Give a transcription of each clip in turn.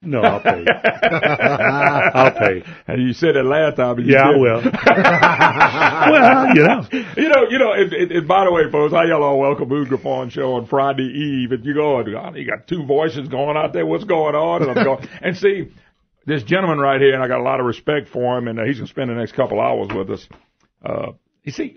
No, I'll pay. I'll pay. And you said it last time. Yeah, I will. Well, by the way, folks, how y'all all welcome Moon Griffon show on Friday Eve. And you got two voices going out there. What's going on? And I'm going, and see, this gentleman right here, and I got a lot of respect for him, and he's going to spend the next couple hours with us. You see,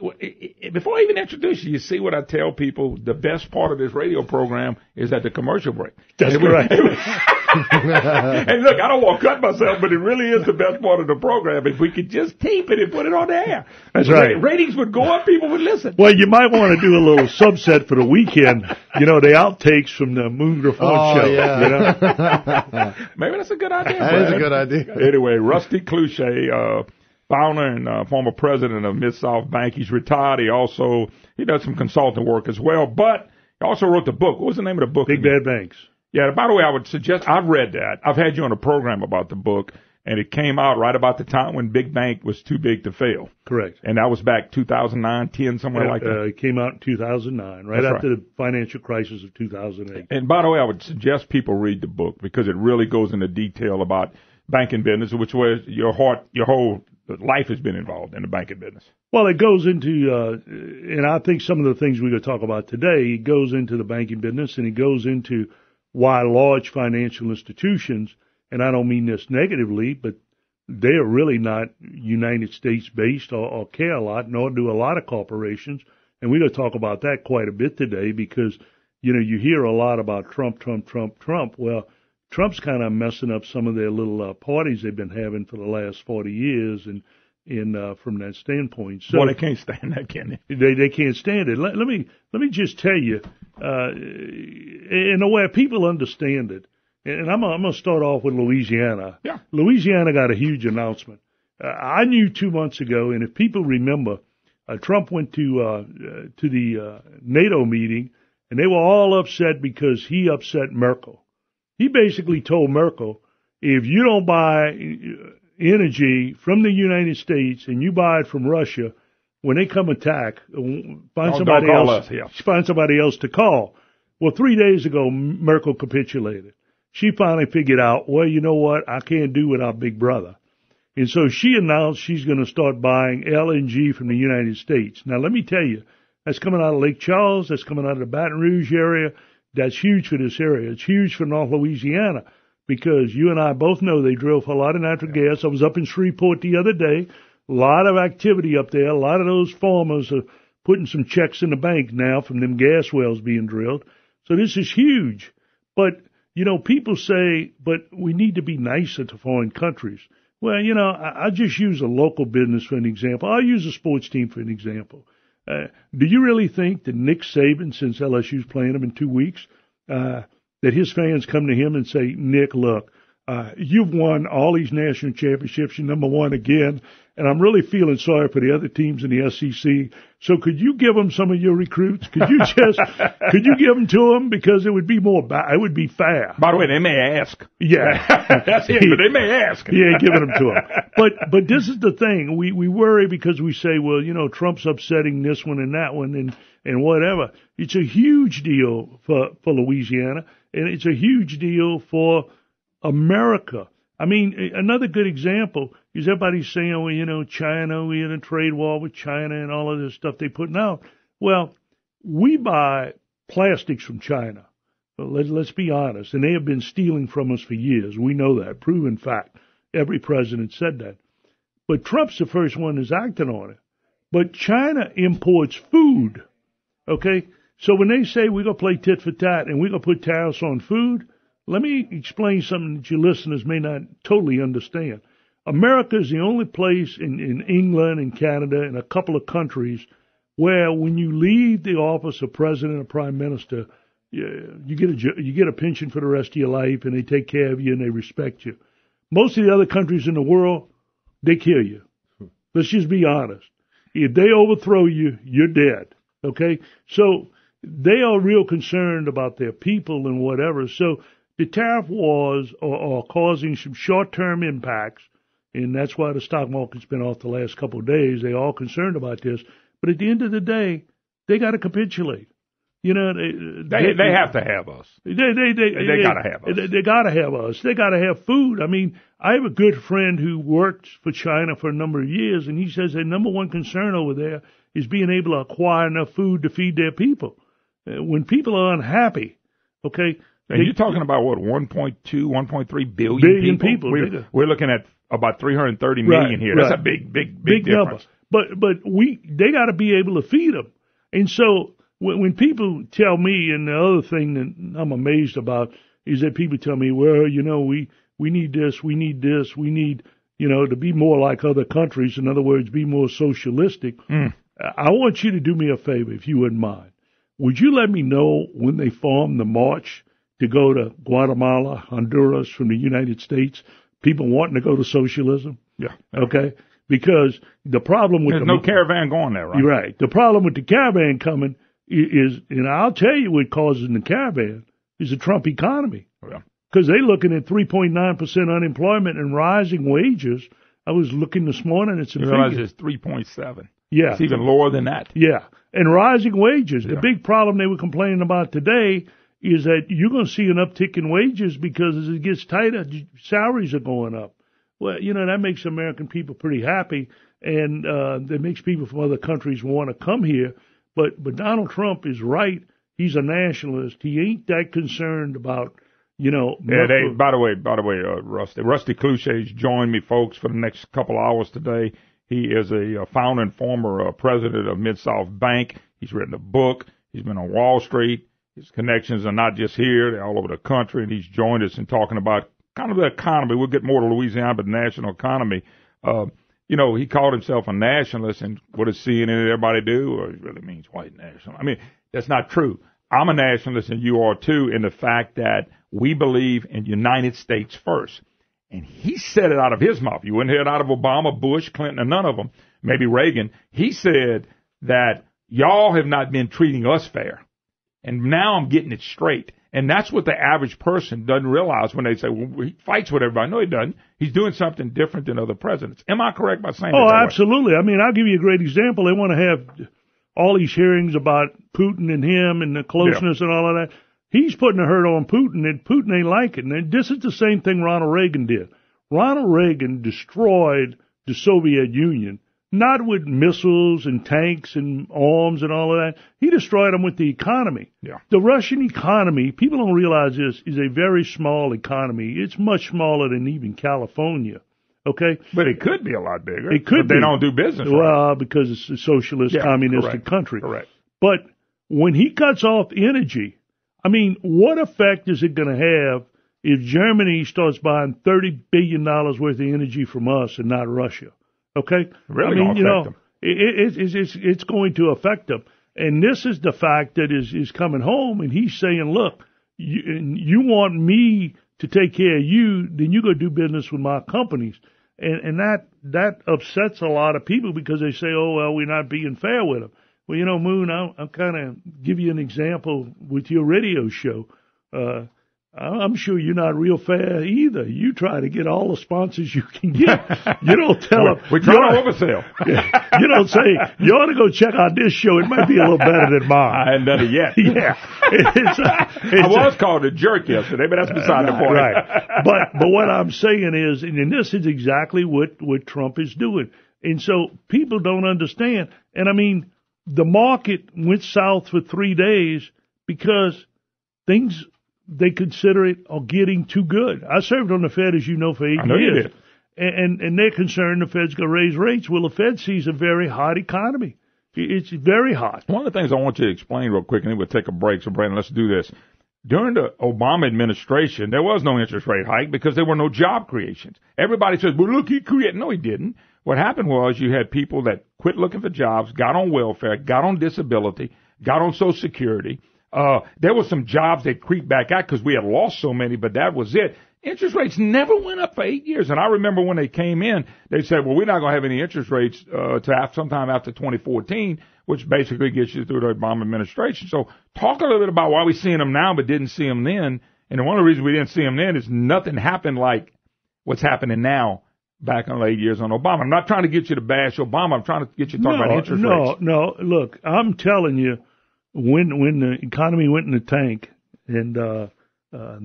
before I even introduce you, you see what I tell people, the best part of this radio program is at the commercial break. That's correct. And look, I don't want to cut myself, but it really is the best part of the program. If we could just tape it and put it on the air. That's right. Ratings would go up, people would listen. Well, you might want to do a little subset for the weekend. The outtakes from the Moon Griffon show. Yeah. Maybe that's a good idea. That is a good idea. Anyway, Rusty Cloutier, founder and former president of MidSouth Bank. He's retired. He does some consulting work as well, but he also wrote the book. What was the name of the book? Big Bad Banks. Yeah, by the way, I would suggest, I've read that. I've had you on a program about the book, and it came out right about the time when Big Bank was too big to fail. Correct. And that was back 2009, 10, somewhere like that. It came out in 2009, right after the financial crisis of 2008. And by the way, I would suggest people read the book because it really goes into detail about banking business, which was your whole life has been involved in the banking business. Well, it goes into, and I think some of the things we're going to talk about today, it goes into the banking business, and it goes into why large financial institutions, and I don't mean this negatively, but they are really not United States based or care a lot, nor do a lot of corporations. And we're going to talk about that quite a bit today because, you hear a lot about Trump. Well, Trump's kind of messing up some of their little parties they've been having for the last 40 years, and from that standpoint. So, well, they can't stand that, can they? They can't stand it. Let me just tell you, in a way people understand it, and I'm going to start off with Louisiana. Yeah. Louisiana got a huge announcement. I knew 2 months ago, and if people remember, Trump went to the NATO meeting, and they were all upset because he upset Merkel. He basically told Merkel, if you don't buy energy from the United States and you buy it from Russia, when they come attack, find somebody else to call. Well, 3 days ago, Merkel capitulated. She finally figured out, well, you know what? I can't do without Big Brother. And so she announced she's going to start buying LNG from the United States. Now, let me tell you, that's coming out of Lake Charles. That's coming out of the Baton Rouge area. That's huge for this area. It's huge for North Louisiana because you and I both know they drill for a lot of natural gas. I was up in Shreveport the other day. A lot of activity up there. A lot of those farmers are putting some checks in the bank now from them gas wells being drilled. So this is huge. But, people say, but we need to be nicer to foreign countries. Well, I just use a local business for an example. I'll use a sports team for an example. Do you really think that Nick Saban, since LSU's playing him in 2 weeks, that his fans come to him and say, Nick, look, you've won all these national championships. You're number one again. And I'm really feeling sorry for the other teams in the SEC. So could you give them some of your recruits? Could you give them to them? Because it would be it would be fair. By the way, they may ask. Yeah. That's it, but they may ask. He ain't giving them to them. But this is the thing. We worry because we say, well, Trump's upsetting this one and that one and whatever. It's a huge deal for Louisiana, and it's a huge deal for America. I mean, another good example is everybody's saying, well, China, we're in a trade war with China and all of this stuff they're putting out. Well, we buy plastics from China. Let's be honest. And they have been stealing from us for years. We know that. Proven fact. Every president said that. But Trump's the first one that's acting on it. But China imports food. Okay? So when they say we're going to play tit for tat and we're going to put tariffs on food, let me explain something that your listeners may not totally understand. America is the only place in England and Canada and a couple of countries where when you leave the office of president or prime minister, you get a pension for the rest of your life, and they take care of you and they respect you. Most of the other countries in the world, they kill you. Let's just be honest. If they overthrow you, you're dead. Okay? So they are real concerned about their people and whatever. So the tariff wars are causing some short-term impacts, and that's why the stock market's been off the last couple of days. They're all concerned about this. But at the end of the day, they got to capitulate. You know, they have to have us. They gotta have us. They gotta have us. They gotta have food. I mean, I have a good friend who worked for China for a number of years, and he says their number one concern over there is being able to acquire enough food to feed their people. When people are unhappy, okay. And you're talking about what, 1.2, 1.3 billion people? We're looking at about 330 million here. That's a big difference. Number. But they got to be able to feed them, and so. When people tell me, and the other thing that I'm amazed about is that people tell me, well, you know, we need this, we need, you know, to be more like other countries. In other words, be more socialistic. I want you to do me a favor, if you wouldn't mind. Would you let me know when they form the march to go to Guatemala, Honduras from the United States, people wanting to go to socialism? Yeah. Okay? Because the problem with there's no caravan going there, right? You're right. The problem with the caravan coming is, and I'll tell you what causes the caravan, is the Trump economy. Because they're looking at 3.9% unemployment and rising wages. I was looking this morning at some figures. It's 3.7. Yeah. It's even lower than that. Yeah. And rising wages. Yeah. The big problem they were complaining about today is that you're going to see an uptick in wages because as it gets tighter, salaries are going up. Well, you know, that makes American people pretty happy, and that makes people from other countries want to come here. But Donald Trump is right. He's a nationalist. He ain't that concerned about, you know. Yeah. By the way, Rusty Cloutier has joined me, folks, for the next couple hours today. He is a founder and former president of MidSouth Bank. He's written a book. He's been on Wall Street. His connections are not just here; they're all over the country. And he's joined us in talking about kind of the economy. We'll get more to Louisiana, but the national economy. You know, he called himself a nationalist, and what does CNN and everybody do? Or he really means white national. I mean, that's not true. I'm a nationalist, and you are too, in the fact that we believe in United States first. And he said it out of his mouth. You wouldn't hear it out of Obama, Bush, Clinton, or none of them, maybe Reagan. He said that y'all have not been treating us fair. And now I'm getting it straight. And that's what the average person doesn't realize when they say, well, he fights with everybody. No, he doesn't. He's doing something different than other presidents. Am I correct by saying that? Oh, absolutely. I mean, I'll give you a great example. They want to have all these hearings about Putin and him and the closeness and all of that. He's putting a hurt on Putin, and Putin ain't like it. And this is the same thing Ronald Reagan did. Ronald Reagan destroyed the Soviet Union, not with missiles and tanks and arms and all of that. He destroyed them with the economy. Yeah. The Russian economy, people don't realize this, is a very small economy. It's much smaller than even California. Okay? But it could be a lot bigger. It could be. They don't do business right. Because it's a socialist, communistic country. Correct. But when he cuts off energy, I mean, what effect is it going to have if Germany starts buying $30 billion worth of energy from us and not Russia? Okay? Really, I mean, you know, it's going to affect them. And this is the fact that is coming home, and he's saying, look, you want me to take care of you, then you go do business with my companies. And that upsets a lot of people because they say, oh, well, we're not being fair with them. Well, you know, Moon, I'll kind of give you an example with your radio show. I'm sure you're not real fair either. You try to get all the sponsors you can get. You don't tell them. We try to oversell. You don't say, you ought to go check out this show. It might be a little better than mine. I hadn't done it yet. Yeah. I was called a jerk yesterday, but that's beside the point. Right. But what I'm saying is, and this is exactly what Trump is doing. And so people don't understand. And I mean, the market went south for 3 days because things they consider it are getting too good. I served on the Fed, as you know, for 8 years. I know you did. And they're concerned the Fed's going to raise rates. Well, the Fed sees a very hot economy. It's very hot. One of the things I want you to explain real quick, and then we'll take a break. So, Brandon, let's do this. During the Obama administration, there was no interest rate hike because there were no job creations. Everybody says, well, look, he created. No, he didn't. What happened was you had people that quit looking for jobs, got on welfare, got on disability, got on Social Security. There were some jobs that creeped back out because we had lost so many, but that was it. Interest rates never went up for 8 years. And I remember when they came in, they said, well, we're not going to have any interest rates sometime after 2014, which basically gets you through the Obama administration. So talk a little bit about why we're seeing them now but didn't see them then. And one of the reasons we didn't see them then is nothing happened like what's happening now back in the 8 years on Obama. I'm not trying to get you to bash Obama. I'm trying to get you to talk about interest rates. No. Look, I'm telling you, when the economy went in the tank and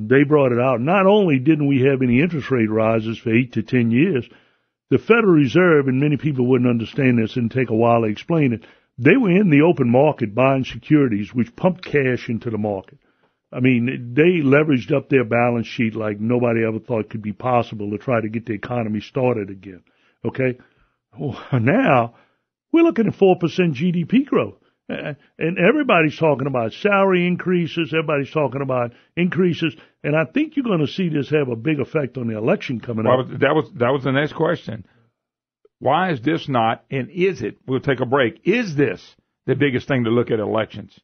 they brought it out, not only didn't we have any interest rate rises for 8 to 10 years, the Federal Reserve, and many people wouldn't understand this and take a while to explain it, they were in the open market buying securities, which pumped cash into the market. I mean, they leveraged up their balance sheet like nobody ever thought could be possible to try to get the economy started again. Okay? Well, now, we're looking at 4% GDP growth. And everybody's talking about salary increases. Everybody's talking about increases. And I think you're going to see this have a big effect on the election coming up. That was the next question. Why is this not, and is it, we'll take a break, is this the biggest thing to look at elections?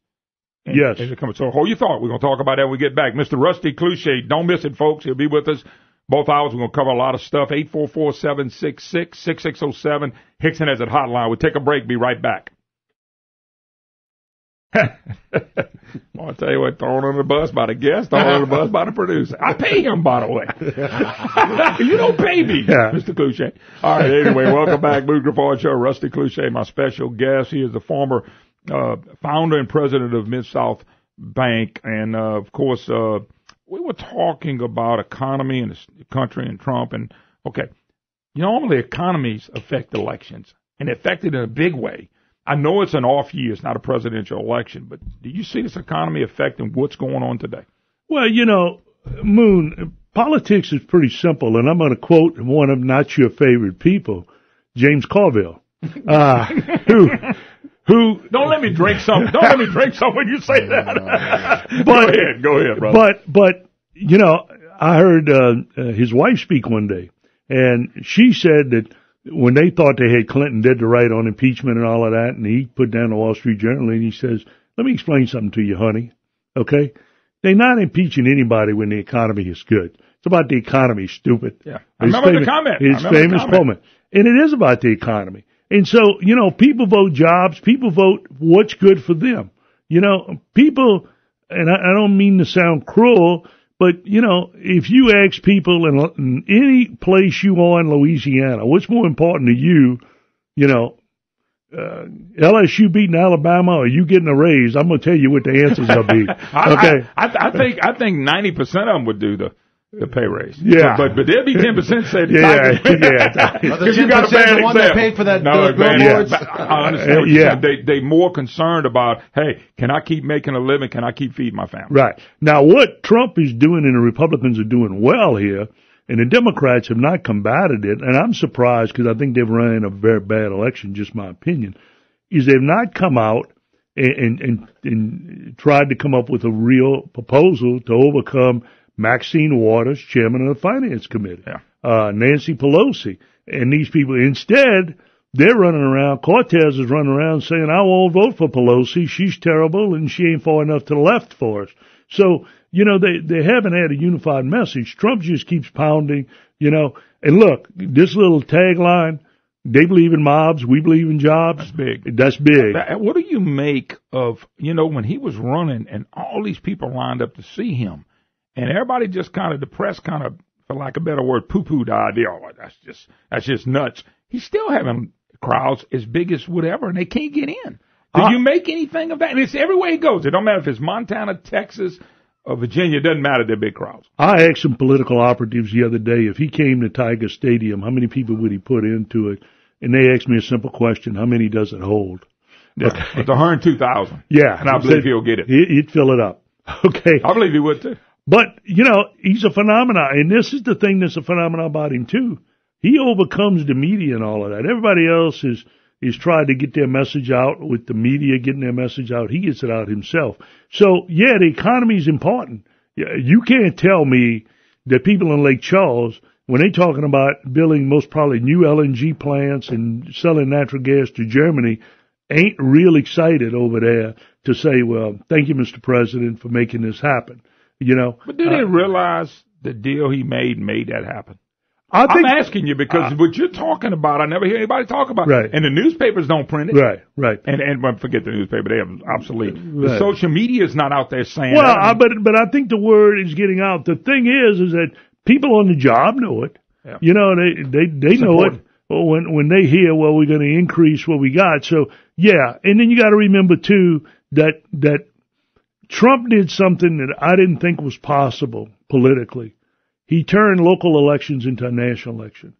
And, yes. So hold your thought. We're going to talk about that when we get back. Mr. Rusty Cloutier, don't miss it, folks. He'll be with us both hours. We're going to cover a lot of stuff. 844-766-6607. Hickson has it hotline. We'll take a break. Be right back. I'll tell you what, thrown on the bus by the guest, thrown on the bus by the producer. I pay him, by the way. You don't pay me, Mr. Cloutier. All right, anyway, welcome back. Moon Griffon Show. Rusty Cloutier, my special guest. He is the former founder and president of MidSouth Bank. And, of course, we were talking about economy and the country and Trump. And, okay, normally economies affect elections, and they affect it in a big way. I know it's an off year. It's not a presidential election, but do you see this economy affecting what's going on today? Well, Moon, politics is pretty simple, and I'm going to quote one of not your favorite people, James Carville, who don't let me drink some. Don't let me drink some when you say that. Go ahead, brother. But I heard his wife speak one day, and she said that when they thought they had Clinton dead to right on impeachment and all of that, and he put down the Wall Street Journal and he says, let me explain something to you, honey. Okay? They're not impeaching anybody when the economy is good. It's about the economy, stupid. Yeah. I remember the comment. His famous comment. And it is about the economy. And so, people vote jobs. People vote what's good for them. People, and I don't mean to sound cruel, but, if you ask people in any place you are in Louisiana, what's more important to you, LSU beating Alabama or you getting a raise, I'm going to tell you what the answers will be. Okay. I think 90% of them would do the pay raise. Yeah. But there'd be 10% say the yeah. Because you got a bad example. That paid for that billboards. I understand what you're saying. They're more concerned about, hey, can I keep making a living? Can I keep feeding my family? Right. Now, what Trump is doing and the Republicans are doing well here, and the Democrats have not combated it, and I'm surprised because I think they've run a very bad election, just my opinion, is they've not come out and tried to come up with a real proposal to overcome Maxine Waters, chairman of the Finance Committee, Nancy Pelosi, and these people. Instead, they're running around, Cortez is running around saying, I won't vote for Pelosi. She's terrible and she ain't far enough to the left for us. So, they haven't had a unified message. Trump just keeps pounding, and look, this little tagline, they believe in mobs, we believe in jobs. That's big. That's big. What do you make of, when he was running and all these people lined up to see him? And everybody just kind of, the press kind of, for lack of a better word, poo-pooed the idea. Oh, that's just nuts. He's still having crowds as big as whatever, and they can't get in. Did you make anything of that? And it's everywhere he goes. It don't matter if it's Montana, Texas, or Virginia. It doesn't matter. They're big crowds. I asked some political operatives the other day, if he came to Tiger Stadium, how many people would he put into it? And they asked me a simple question, how many does it hold? Yeah, okay. It's 102,000. Yeah. And I believe he'll get it. He'd fill it up. Okay. I believe he would, too. But, he's a phenomenon, and this is the thing that's a phenomenon about him, too. He overcomes the media and all of that. Everybody else is trying to get their message out with the media getting their message out. He gets it out himself. So, the economy is important. You can't tell me that people in Lake Charles, when they're talking about building most probably new LNG plants and selling natural gas to Germany, ain't real excited over there to say, well, thank you, Mr. President, for making this happen. But do they realize the deal he made that happen? I'm asking you because what you're talking about, I never hear anybody talk about. Right. And the newspapers don't print it. Right. And forget the newspaper, they're obsolete. Right. The social media is not out there saying well, that. But I think the word is getting out. The thing is that people on the job know it. Yeah. They know it. When they hear, well, we're going to increase what we got. So, and then you got to remember, too, that Trump did something that I didn't think was possible politically. He turned local elections into a national election.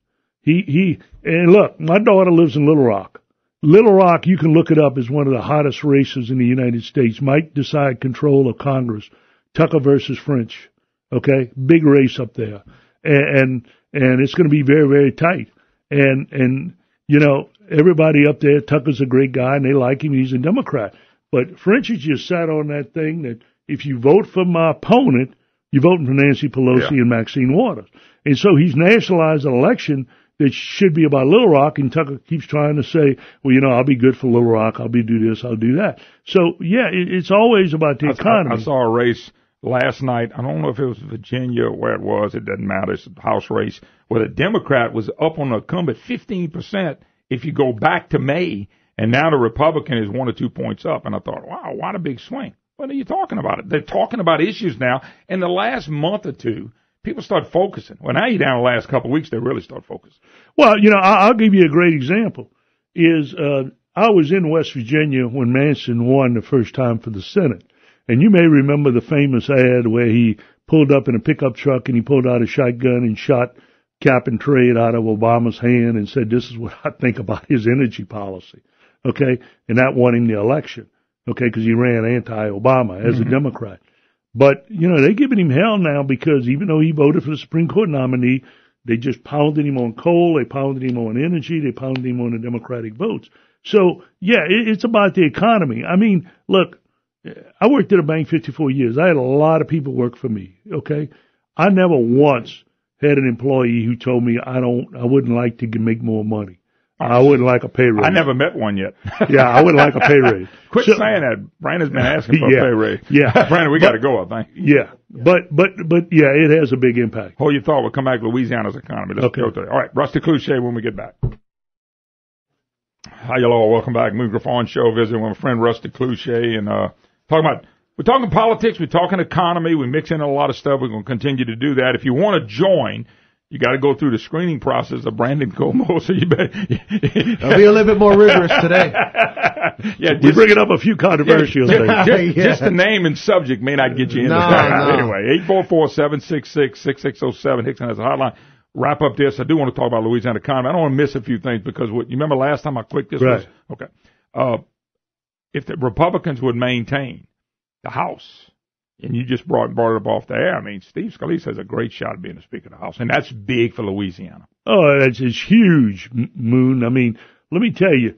And look, my daughter lives in Little Rock. Little Rock, you can look it up, is one of the hottest races in the United States. Might decide control of Congress. Tucker versus French. Okay? Big race up there. And it's going to be very, very tight. And, you know, everybody up there, Tucker's a great guy and they like him. He's a Democrat. But French has just sat on that thing that if you vote for my opponent, you're voting for Nancy Pelosi and Maxine Waters. And so he's nationalized an election that should be about Little Rock, and Tucker keeps trying to say, well, you know, I'll be good for Little Rock, I'll do this, I'll do that. So, yeah, it's always about the economy. I saw a race last night. I don't know if it was Virginia or where it was. It doesn't matter. It's a House race where the Democrat was up on the incumbent 15% if you go back to May, and now the Republican is 1 or 2 points up. And I thought, wow, what a big swing. What are you talking about? They're talking about issues now. In the last month or two, people start focusing. Well, now you're down the last couple of weeks, they really start focusing. Well, you know, I'll give you a great example. I was in West Virginia when Manson won the first time for the Senate. And you may remember the famous ad where he pulled up in a pickup truck and he pulled out a shotgun and shot cap and trade out of Obama's hand and said, this is what I think about his energy policy. Okay? And that won him the election. Okay? Because he ran anti-Obama as a Democrat. But, you know, they're giving him hell now because even though he voted for the Supreme Court nominee, they just pounded him on coal, they pounded him on energy, they pounded him on the Democratic votes. So, yeah, it's about the economy. I mean, look, I worked at a bank 54 years. I had a lot of people work for me, okay? I never once had an employee who told me I wouldn't like to make more money. I wouldn't like a pay raise. I never met one yet. Yeah, I wouldn't like a pay raise. Quit saying that. Brandon's been asking for a pay raise. Yeah. Brandon, we got to go, I think. Yeah. But yeah, it has a big impact. Hold your thought. We'll come back to Louisiana's economy. Let's go to it. All right. Rusty Cloutier when we get back. Hi, y'all. Welcome back. Moon Griffon Show. Visiting with my friend Rusty Cloutier and, we're talking politics. We're talking economy. We mix in a lot of stuff. We're going to continue to do that. If you want to join, you got to go through the screening process of Brandon Como, so you better. I'll be a little bit more rigorous today. Yeah, we're bringing up a few controversial things. Just the name and subject may not get you in the Anyway, 844-766-6607. Hickson has a hotline. Wrap up this. I do want to talk about Louisiana economy. I don't want to miss a few things because you remember last time how quick this was? Okay. If the Republicans would maintain the House, and you just brought it up off the air. I mean, Steve Scalise has a great shot at being the Speaker of the House, and that's big for Louisiana. Oh, it's huge, Moon. I mean, let me tell you,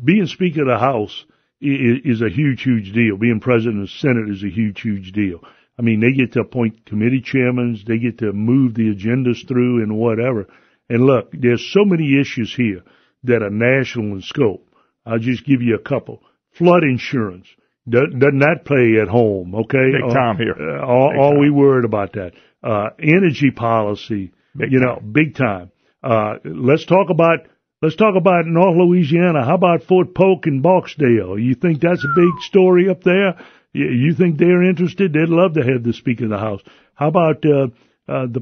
being Speaker of the House is a huge, huge deal. Being President of the Senate is a huge, huge deal. I mean, they get to appoint committee chairmen, they get to move the agendas through and whatever. And look, there's so many issues here that are national in scope. I'll just give you a couple. Flood insurance. Doesn't that play at home, okay? Big time here. All we worried about that. Energy policy, big time. Let's talk about North Louisiana. How about Fort Polk and Barksdale? You think that's a big story up there? You think they're interested? They'd love to have the Speaker of the House. How about the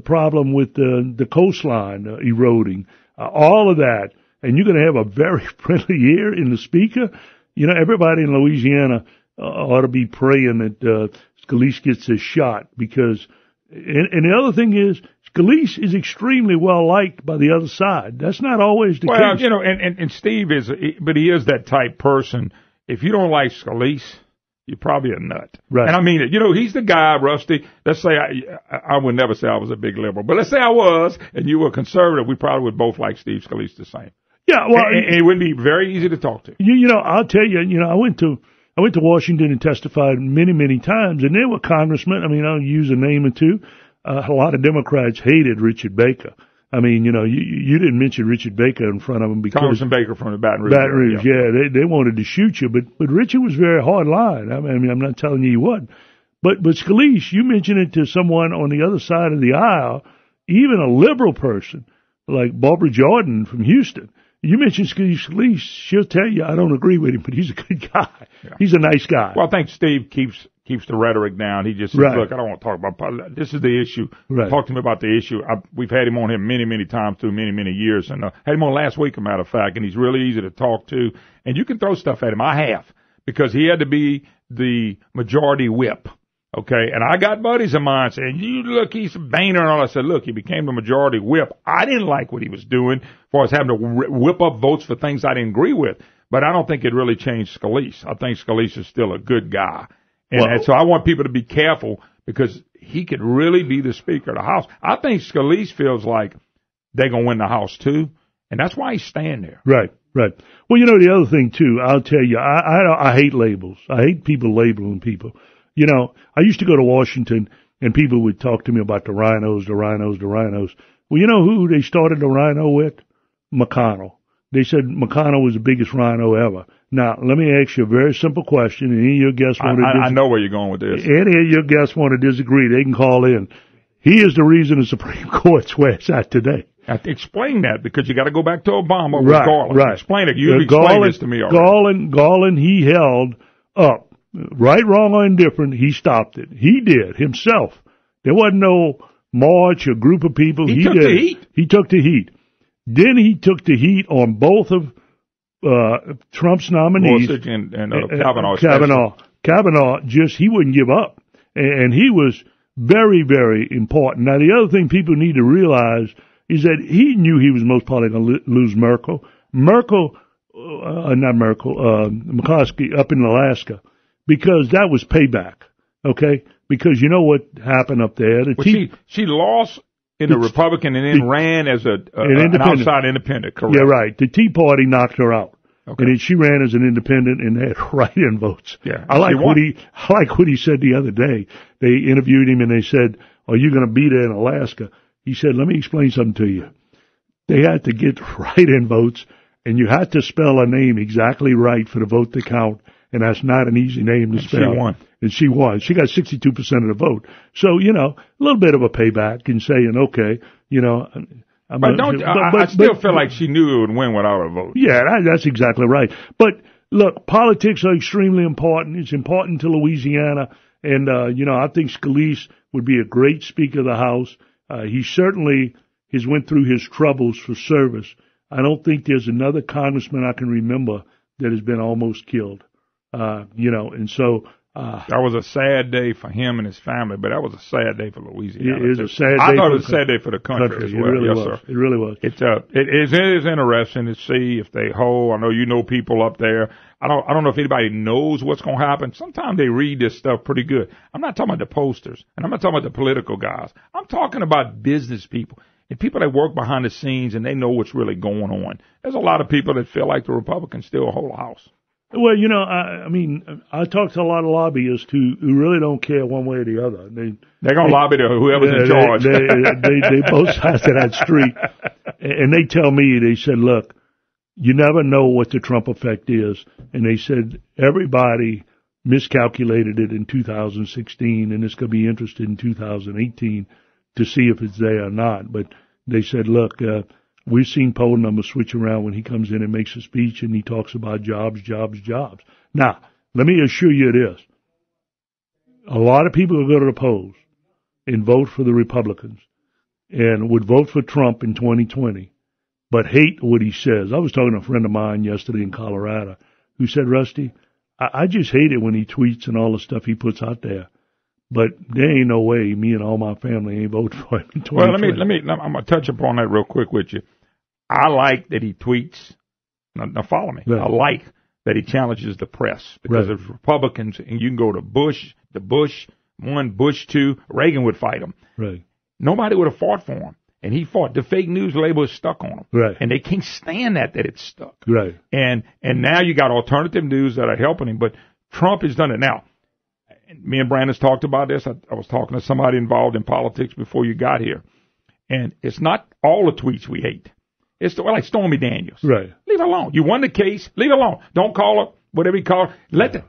problem with the coastline eroding? All of that. And you're going to have a very friendly year in the Speaker. You know, everybody in Louisiana ought to be praying that Scalise gets a shot because, and the other thing is, Scalise is extremely well liked by the other side. That's not always the case. Well, you know, and Steve but he is that type person. If you don't like Scalise, you're probably a nut. Right. And I mean it. You know, he's the guy, Rusty. Let's say I would never say I was a big liberal, but let's say I was, and you were conservative. We probably would both like Steve Scalise the same. Yeah, well, and it would be very easy to talk to. You know, I'll tell you. You know, I went to Washington and testified many, many times, and there were congressmen. I mean, I'll use a name or two. A lot of Democrats hated Richard Baker. I mean, you know, you didn't mention Richard Baker in front of them because Congressman Baker from the Baton Rouge. Baton Rouge, yeah, they wanted to shoot you, but Richard was very hard line. I mean, I'm not telling you he wasn't, but Scalise, you mention it to someone on the other side of the aisle, even a liberal person like Barbara Jordan from Houston. You mentioned Scalise, she'll tell you I don't agree with him, but he's a good guy. Yeah. He's a nice guy. Well, I think Steve keeps the rhetoric down. He just says, look, I don't want to talk about politics. This is the issue. Right. Talk to him about the issue. We've had him on here many, many times through many, many years. And had him on last week, as a matter of fact, and he's really easy to talk to. And you can throw stuff at him. I have. because he had to be the majority whip. Okay, and I got buddies of mine saying, "You look, he's a Boehner," and all. I said, "Look, he became the majority whip. I didn't like what he was doing, as far as having to whip up votes for things I didn't agree with. But I don't think it really changed Scalise. I think Scalise is still a good guy, and so I want people to be careful because he could really be the Speaker of the House. I think Scalise feels like they're gonna win the House too, and that's why he's staying there." Right. Right. Well, the other thing too, I'll tell you, I hate labels. I hate people labeling people. I used to go to Washington and people would talk to me about the rhinos. Well, you know who they started the rhino with? McConnell. They said McConnell was the biggest rhino ever. Now, let me ask you a very simple question, and any of your guests want to I know where you're going with this. Any of your guests want to disagree, they can call in. He is the reason the Supreme Court's where it's at today. Explain that, because you got to go back to Obama with Garland. Right. Explain it. You explained this to me already. Garland, he held up. Right, wrong, or indifferent, he stopped it. He did, himself. There wasn't no march or group of people. He took did. the heat. He took the heat. Then he took the heat on both of Trump's nominees. Gorsuch and Kavanaugh. Kavanaugh, he wouldn't give up. And he was very, very important. Now, the other thing people need to realize is that he knew he was most probably going to lose McCoskey up in Alaska, because that was payback, okay? Because you know what happened up there? She lost in the Republican and then ran as an outside independent, correct? Yeah, right. The Tea Party knocked her out. Okay. And then she ran as an independent and had write-in votes. Yeah, I like what he said the other day. They interviewed him and they said, "Are you going to be there in Alaska?" He said, "Let me explain something to you. They had to get write-in votes, and you had to spell a name exactly right for the vote to count, and that's not an easy name to spell." She won. And she won. She got 62% of the vote. So, a little bit of a payback and saying, okay, I still feel like she knew it would win without a vote. Yeah, that's exactly right. But look, politics are extremely important. It's important to Louisiana. And, I think Scalise would be a great Speaker of the House. He certainly has went through his troubles for service. I don't think there's another congressman I can remember that has been almost killed. And so, that was a sad day for him and his family, but that was a sad day for Louisiana. It is a sad day. I thought it was a sad day for the country as well. It really yes, was. sir. It really was. It is interesting to see if they hold. I know you know people up there. I don't know if anybody knows what's going to happen. Sometimes they read this stuff pretty good. I'm not talking about the posters, and I'm not talking about the political guys. I'm talking about business people and people that work behind the scenes, and they know what's really going on. There's a lot of people that feel like the Republicans still hold the House. Well, I talk to a lot of lobbyists who really don't care one way or the other. They're going to lobby to whoever's in charge. They both sides of that street. And they tell me, they said, look, you never know what the Trump effect is. And they said everybody miscalculated it in 2016, and it's going to be interested in 2018 to see if it's there or not. But they said, look, we've seen poll numbers switch around when he comes in and makes a speech and he talks about jobs. Now, let me assure you this. A lot of people will go to the polls and vote for the Republicans and would vote for Trump in 2020, but hate what he says. I was talking to a friend of mine yesterday in Colorado who said, Rusty, I just hate it when he tweets and all the stuff he puts out there. But there ain't no way me and all my family ain't voting for him in 2020. Well, I'm going to touch upon that real quick with you. I like that he tweets. Now follow me. Right. I like that he challenges the press, because if Republicans, and you can go to Bush 1, Bush 2, Reagan would fight him. Right. Nobody would have fought for him. And he fought. The fake news label is stuck on him. Right. And they can't stand that it's stuck. Right. And now you got alternative news that are helping him, but Trump has done it. Now, me and Brandon's talked about this. I was talking to somebody involved in politics before you got here. And it's not all the tweets we hate. It's like Stormy Daniels. Right. Leave it alone. You won the case. Leave it alone. Don't call her, whatever you call her.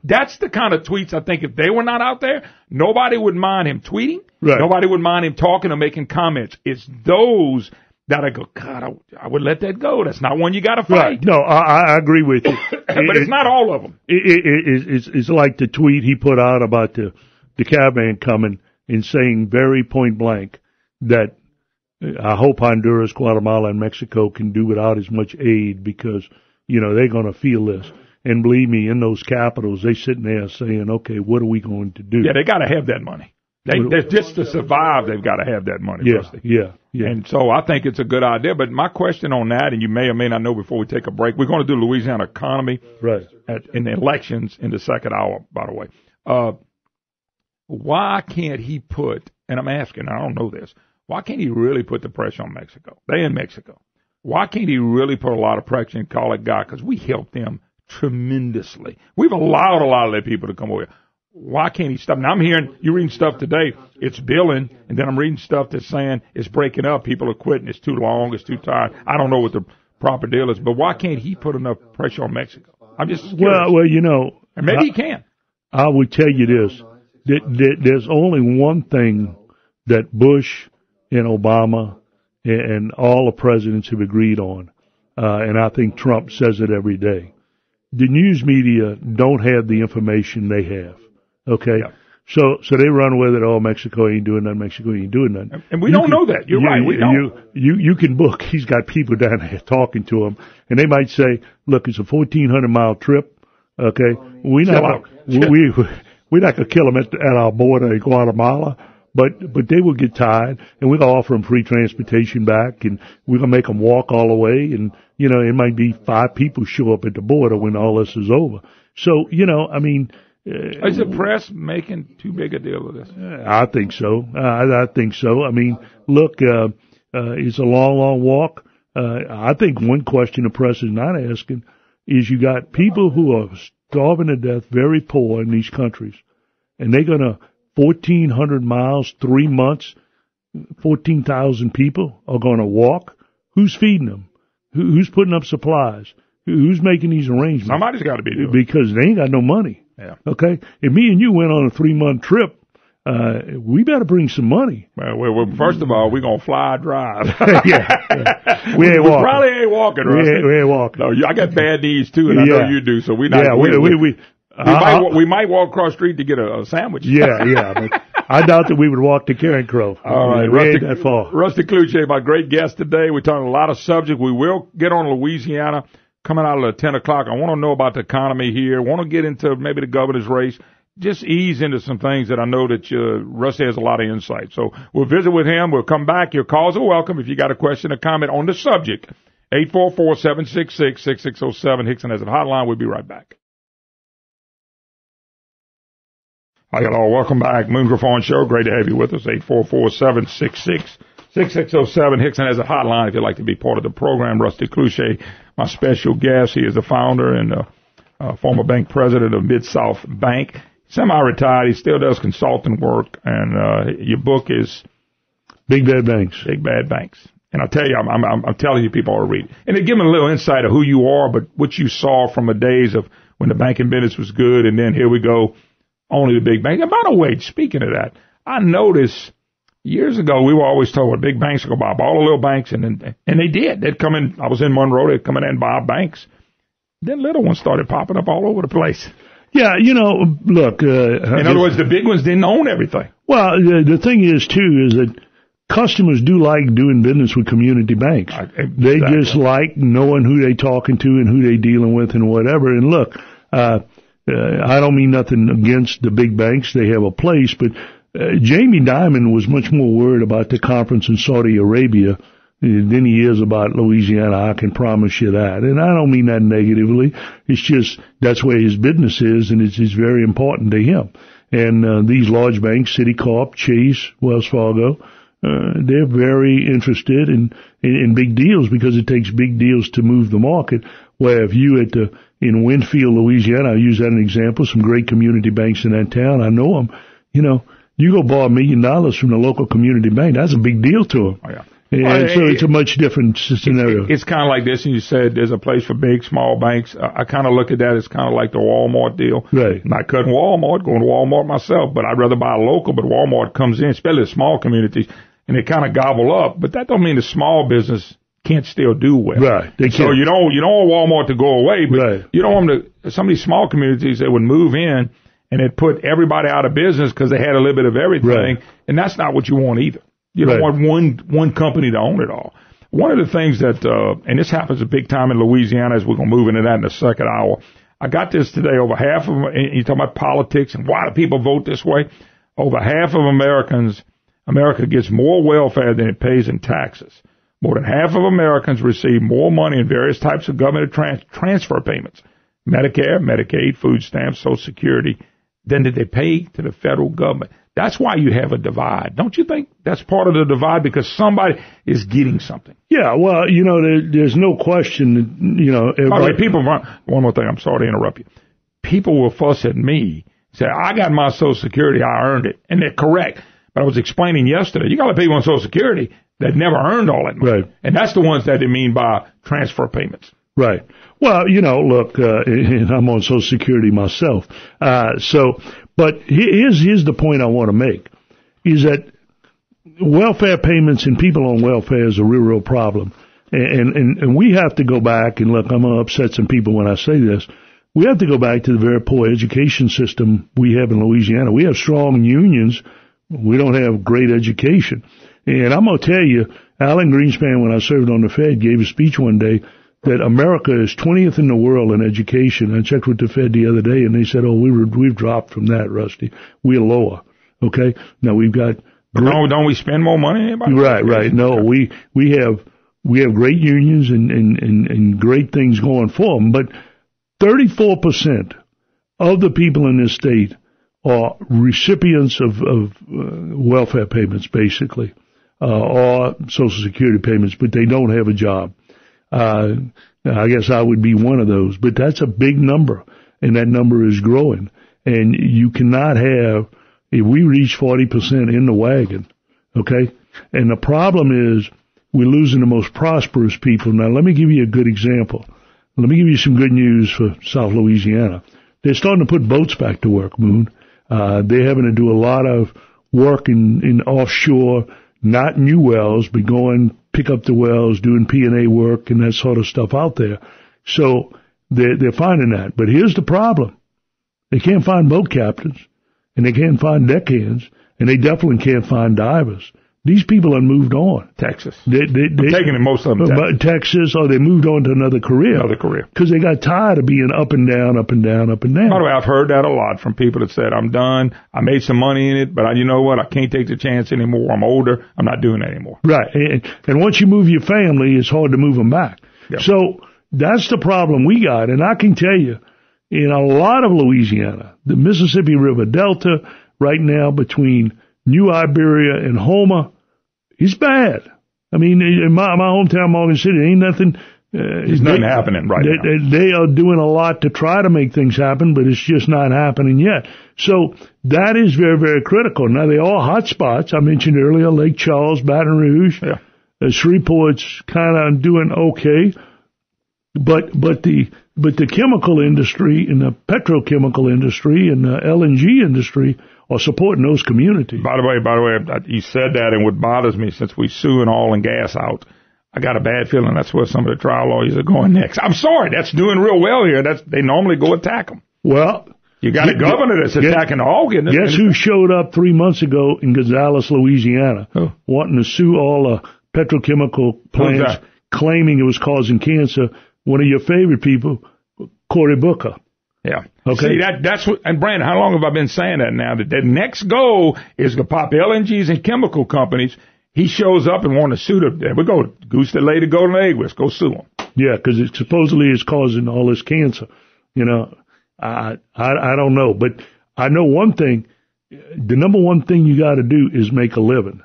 That's the kind of tweets I think if they were not out there, nobody would mind him tweeting. Right. Nobody would mind him talking or making comments. It's those that I go, God, I would let that go. That's not one you got to fight. Right. No, I agree with you. But it's not all of them. It's like the tweet he put out about the caravan coming and saying very point blank that I hope Honduras, Guatemala, and Mexico can do without as much aid because, they're going to feel this. And believe me, in those capitals, they sitting there saying, okay, what are we going to do? Yeah, they got to have that money. They just to survive, they've got to have that money, Rusty. Yeah. And so I think it's a good idea. But my question on that, and you may or may not know before we take a break, we're going to do Louisiana Economy in the elections in the second hour, by the way. Why can't he put, and I'm asking, I don't know this, why can't he really put the pressure on Mexico? They in Mexico. Why can't he really put a lot of pressure and call it God? Because we helped them tremendously. We've allowed a lot of their people to come over here. Why can't he stop? Now I'm hearing, you're reading stuff today, it's billing, and then I'm reading stuff that's saying it's breaking up, people are quitting, it's too long, it's too tired. I don't know what the proper deal is, but why can't he put enough pressure on Mexico? I'm just curious. Well, you know. And maybe he can. I would tell you this. There's only one thing that Bush and Obama and all the presidents have agreed on, and I think Trump says it every day. The news media don't have the information they have. Okay, yeah. So they run with it. Oh, Mexico ain't doing nothing. Mexico ain't doing nothing. And we don't know that. You're right. We don't. You can book. He's got people down there talking to him, and they might say, "Look, it's a 1,400-mile trip. Okay, we're not gonna kill them at our border in Guatemala." But they will get tired, and we're gonna offer them free transportation back, and we're gonna make them walk all the way, and you know it might be 5 people show up at the border when all this is over. So you know, I mean. Is the press making too big a deal of this? I think so. I think so. I mean, look, it's a long, long walk. I think one question the press is not asking is you got people who are starving to death, very poor in these countries, and they're going to 1,400 miles, 3 months, 14,000 people are going to walk. Who's feeding them? Who's putting up supplies? Who's making these arrangements? Somebody's got to be doing it. Because they ain't got no money. Yeah. Okay? If me and you went on a 3-month trip, we better bring some money. Well, first of all, we're going to fly drive. Yeah. We ain't walking. We probably ain't walking, Rusty. We ain't walking. No, I got bad knees, too, and I know you do, so we're not. Yeah, we might walk across the street to get a sandwich. Yeah. But I doubt that we would walk to Caring Crow. All right, we ain't that far. Rusty Cloutier, my great guest today. We're talking a lot of subjects. We will get on Louisiana coming out of 10 o'clock. I want to know about the economy here. Want to get into maybe the governor's race. Just ease into some things that I know that Rusty has a lot of insight. So we'll visit with him. We'll come back. Your calls are welcome if you got a question or comment on the subject. 844-766-6607. Hickson has a hotline. We'll be right back. Hi, hello. Welcome back. Moon Griffon Show. Great to have you with us. 844-766-6607. Hickson has a hotline if you'd like to be part of the program. Rusty Cloutier, my special guest. He is the founder and former bank president of MidSouth Bank. Semi-retired. He still does consulting work. And your book is Big Bad Banks. Big Bad Banks. And I'll tell you, I'm telling you, people ought to read it. And they give them a little insight of who you are, but what you saw from the days of when the banking business was good, and then here we go, only the big banks. And by the way, speaking of that, I noticed years ago we were always told well, big banks would go buy up all the little banks, and they did. They'd come in. I was in Monroe. They'd come in and buy banks. Then little ones started popping up all over the place. Yeah, you know, look. In other words, the big ones didn't own everything. Well, the thing is, too, is that customers do like doing business with community banks. Exactly. They just like knowing who they talking to and who they dealing with and whatever. And look, I don't mean nothing against the big banks. They have a place, but Jamie Dimon was much more worried about the conference in Saudi Arabia than he is about Louisiana. I can promise you that. And I don't mean that negatively. It's just that's where his business is, and it's very important to him. And these large banks, Citicorp, Chase, Wells Fargo, they're very interested in big deals because it takes big deals to move the market. Where if you in Winfield, Louisiana, I use that as an example, some great community banks in that town, I know them, you know, you go borrow $1 million from the local community bank, that's a big deal to them. Oh, yeah. And so it's a much different scenario. It's kind of like this, and you said there's a place for big, small banks. I kind of look at that as kind of like the Walmart deal. Right. Not cutting Walmart, going to Walmart myself, but I'd rather buy a local, but Walmart comes in, especially the small communities, and they kind of gobble up. But that don't mean the small business can't still do well. Right. They so can't. you don't want Walmart to go away, but right. You don't want them to, some of these small communities, they would move in and it put everybody out of business because they had a little bit of everything. Right. And that's not what you want either. You don't want one company to own it all. One of the things that, and this happens a big time in Louisiana as we're going to move into that in the second hour, I got this today. Over half of them, and you talk about politics and why do people vote this way? Over half of America gets more welfare than it pays in taxes. More than half of Americans receive more money in various types of government transfer payments, Medicare, Medicaid, food stamps, Social Security, than did they pay to the federal government. That's why you have a divide. Don't you think that's part of the divide? Because somebody is getting something. Yeah, well, there's no question that, By the way, people, one more thing, I'm sorry to interrupt you. People will fuss at me, say, I got my Social Security, I earned it. And they're correct. But I was explaining yesterday, you got a lot of people on Social Security that never earned all that money. Right. And that's the ones that they mean by transfer payments. Right. Well, look, and I'm on Social Security myself. But here's the point I want to make, is that welfare payments and people on welfare is a real problem. And we have to go back, and look, I'm going to upset some people when I say this. We have to go back to the very poor education system we have in Louisiana. We have strong unions. We don't have great education. And I'm going to tell you, Alan Greenspan, when I served on the Fed, gave a speech one day that America is 20th in the world in education. I checked with the Fed the other day, and they said, we've dropped from that, Rusty. We're lower. Okay? Now, we've got... Don't we spend more money? Right. No, we have great unions and great things going for them, but 34% of the people in this state are recipients of welfare payments, basically, or Social Security payments, but they don't have a job. I guess I would be one of those, but that's a big number, and that number is growing. And you cannot have, if we reach 40% in the wagon, okay? And the problem is we're losing the most prosperous people. Now, let me give you a good example. Let me give you some good news for South Louisiana. They're starting to put boats back to work, Moon. They're having to do a lot of work in offshore, not new wells, but going pick up the wells, doing P&A work and that sort of stuff out there. So they're finding that. But here's the problem. They can't find boat captains, and they can't find deckhands, and they definitely can't find divers. These people have moved on. Texas. They're taking it, most of them. Texas, or they moved on to another career. Because they got tired of being up and down, up and down, up and down. By the way, I've heard that a lot from people that said, I'm done. I made some money in it, but you know what? I can't take the chance anymore. I'm older. I'm not doing that anymore. Right. And once you move your family, it's hard to move them back. Yep. So that's the problem we got. And I can tell you, in a lot of Louisiana, the Mississippi River Delta, right now between New Iberia and Houma, it's bad. I mean, in my hometown, Morgan City, ain't nothing. There's nothing happening right now. They are doing a lot to try to make things happen, but it's just not happening yet. So that is very, very critical. Now, they're all hot spots. I mentioned earlier Lake Charles, Baton Rouge. Yeah. Shreveport's kind of doing okay. But the chemical industry and the petrochemical industry and the LNG industry are supporting those communities. By the way, you said that, and what bothers me, since we suing oil and gas out, I got a bad feeling that's where some of the trial lawyers are going next. I'm sorry, that's doing real well here. They normally go attack them. Well, you got a governor that's attacking the oil. Guess who showed up 3 months ago in Gonzales, Louisiana, wanting to sue all the petrochemical plants, claiming it was causing cancer? One of your favorite people, Cory Booker. Yeah. Okay. See, that's what, and Brandon, how long have I been saying that now? That the next goal is to pop LNGs and chemical companies. He shows up and want to sue them. There we go. Goose that laid the golden egg. Let's go sue him. Yeah, because it supposedly is causing all this cancer. I don't know. But I know one thing. The number one thing you got to do is make a living.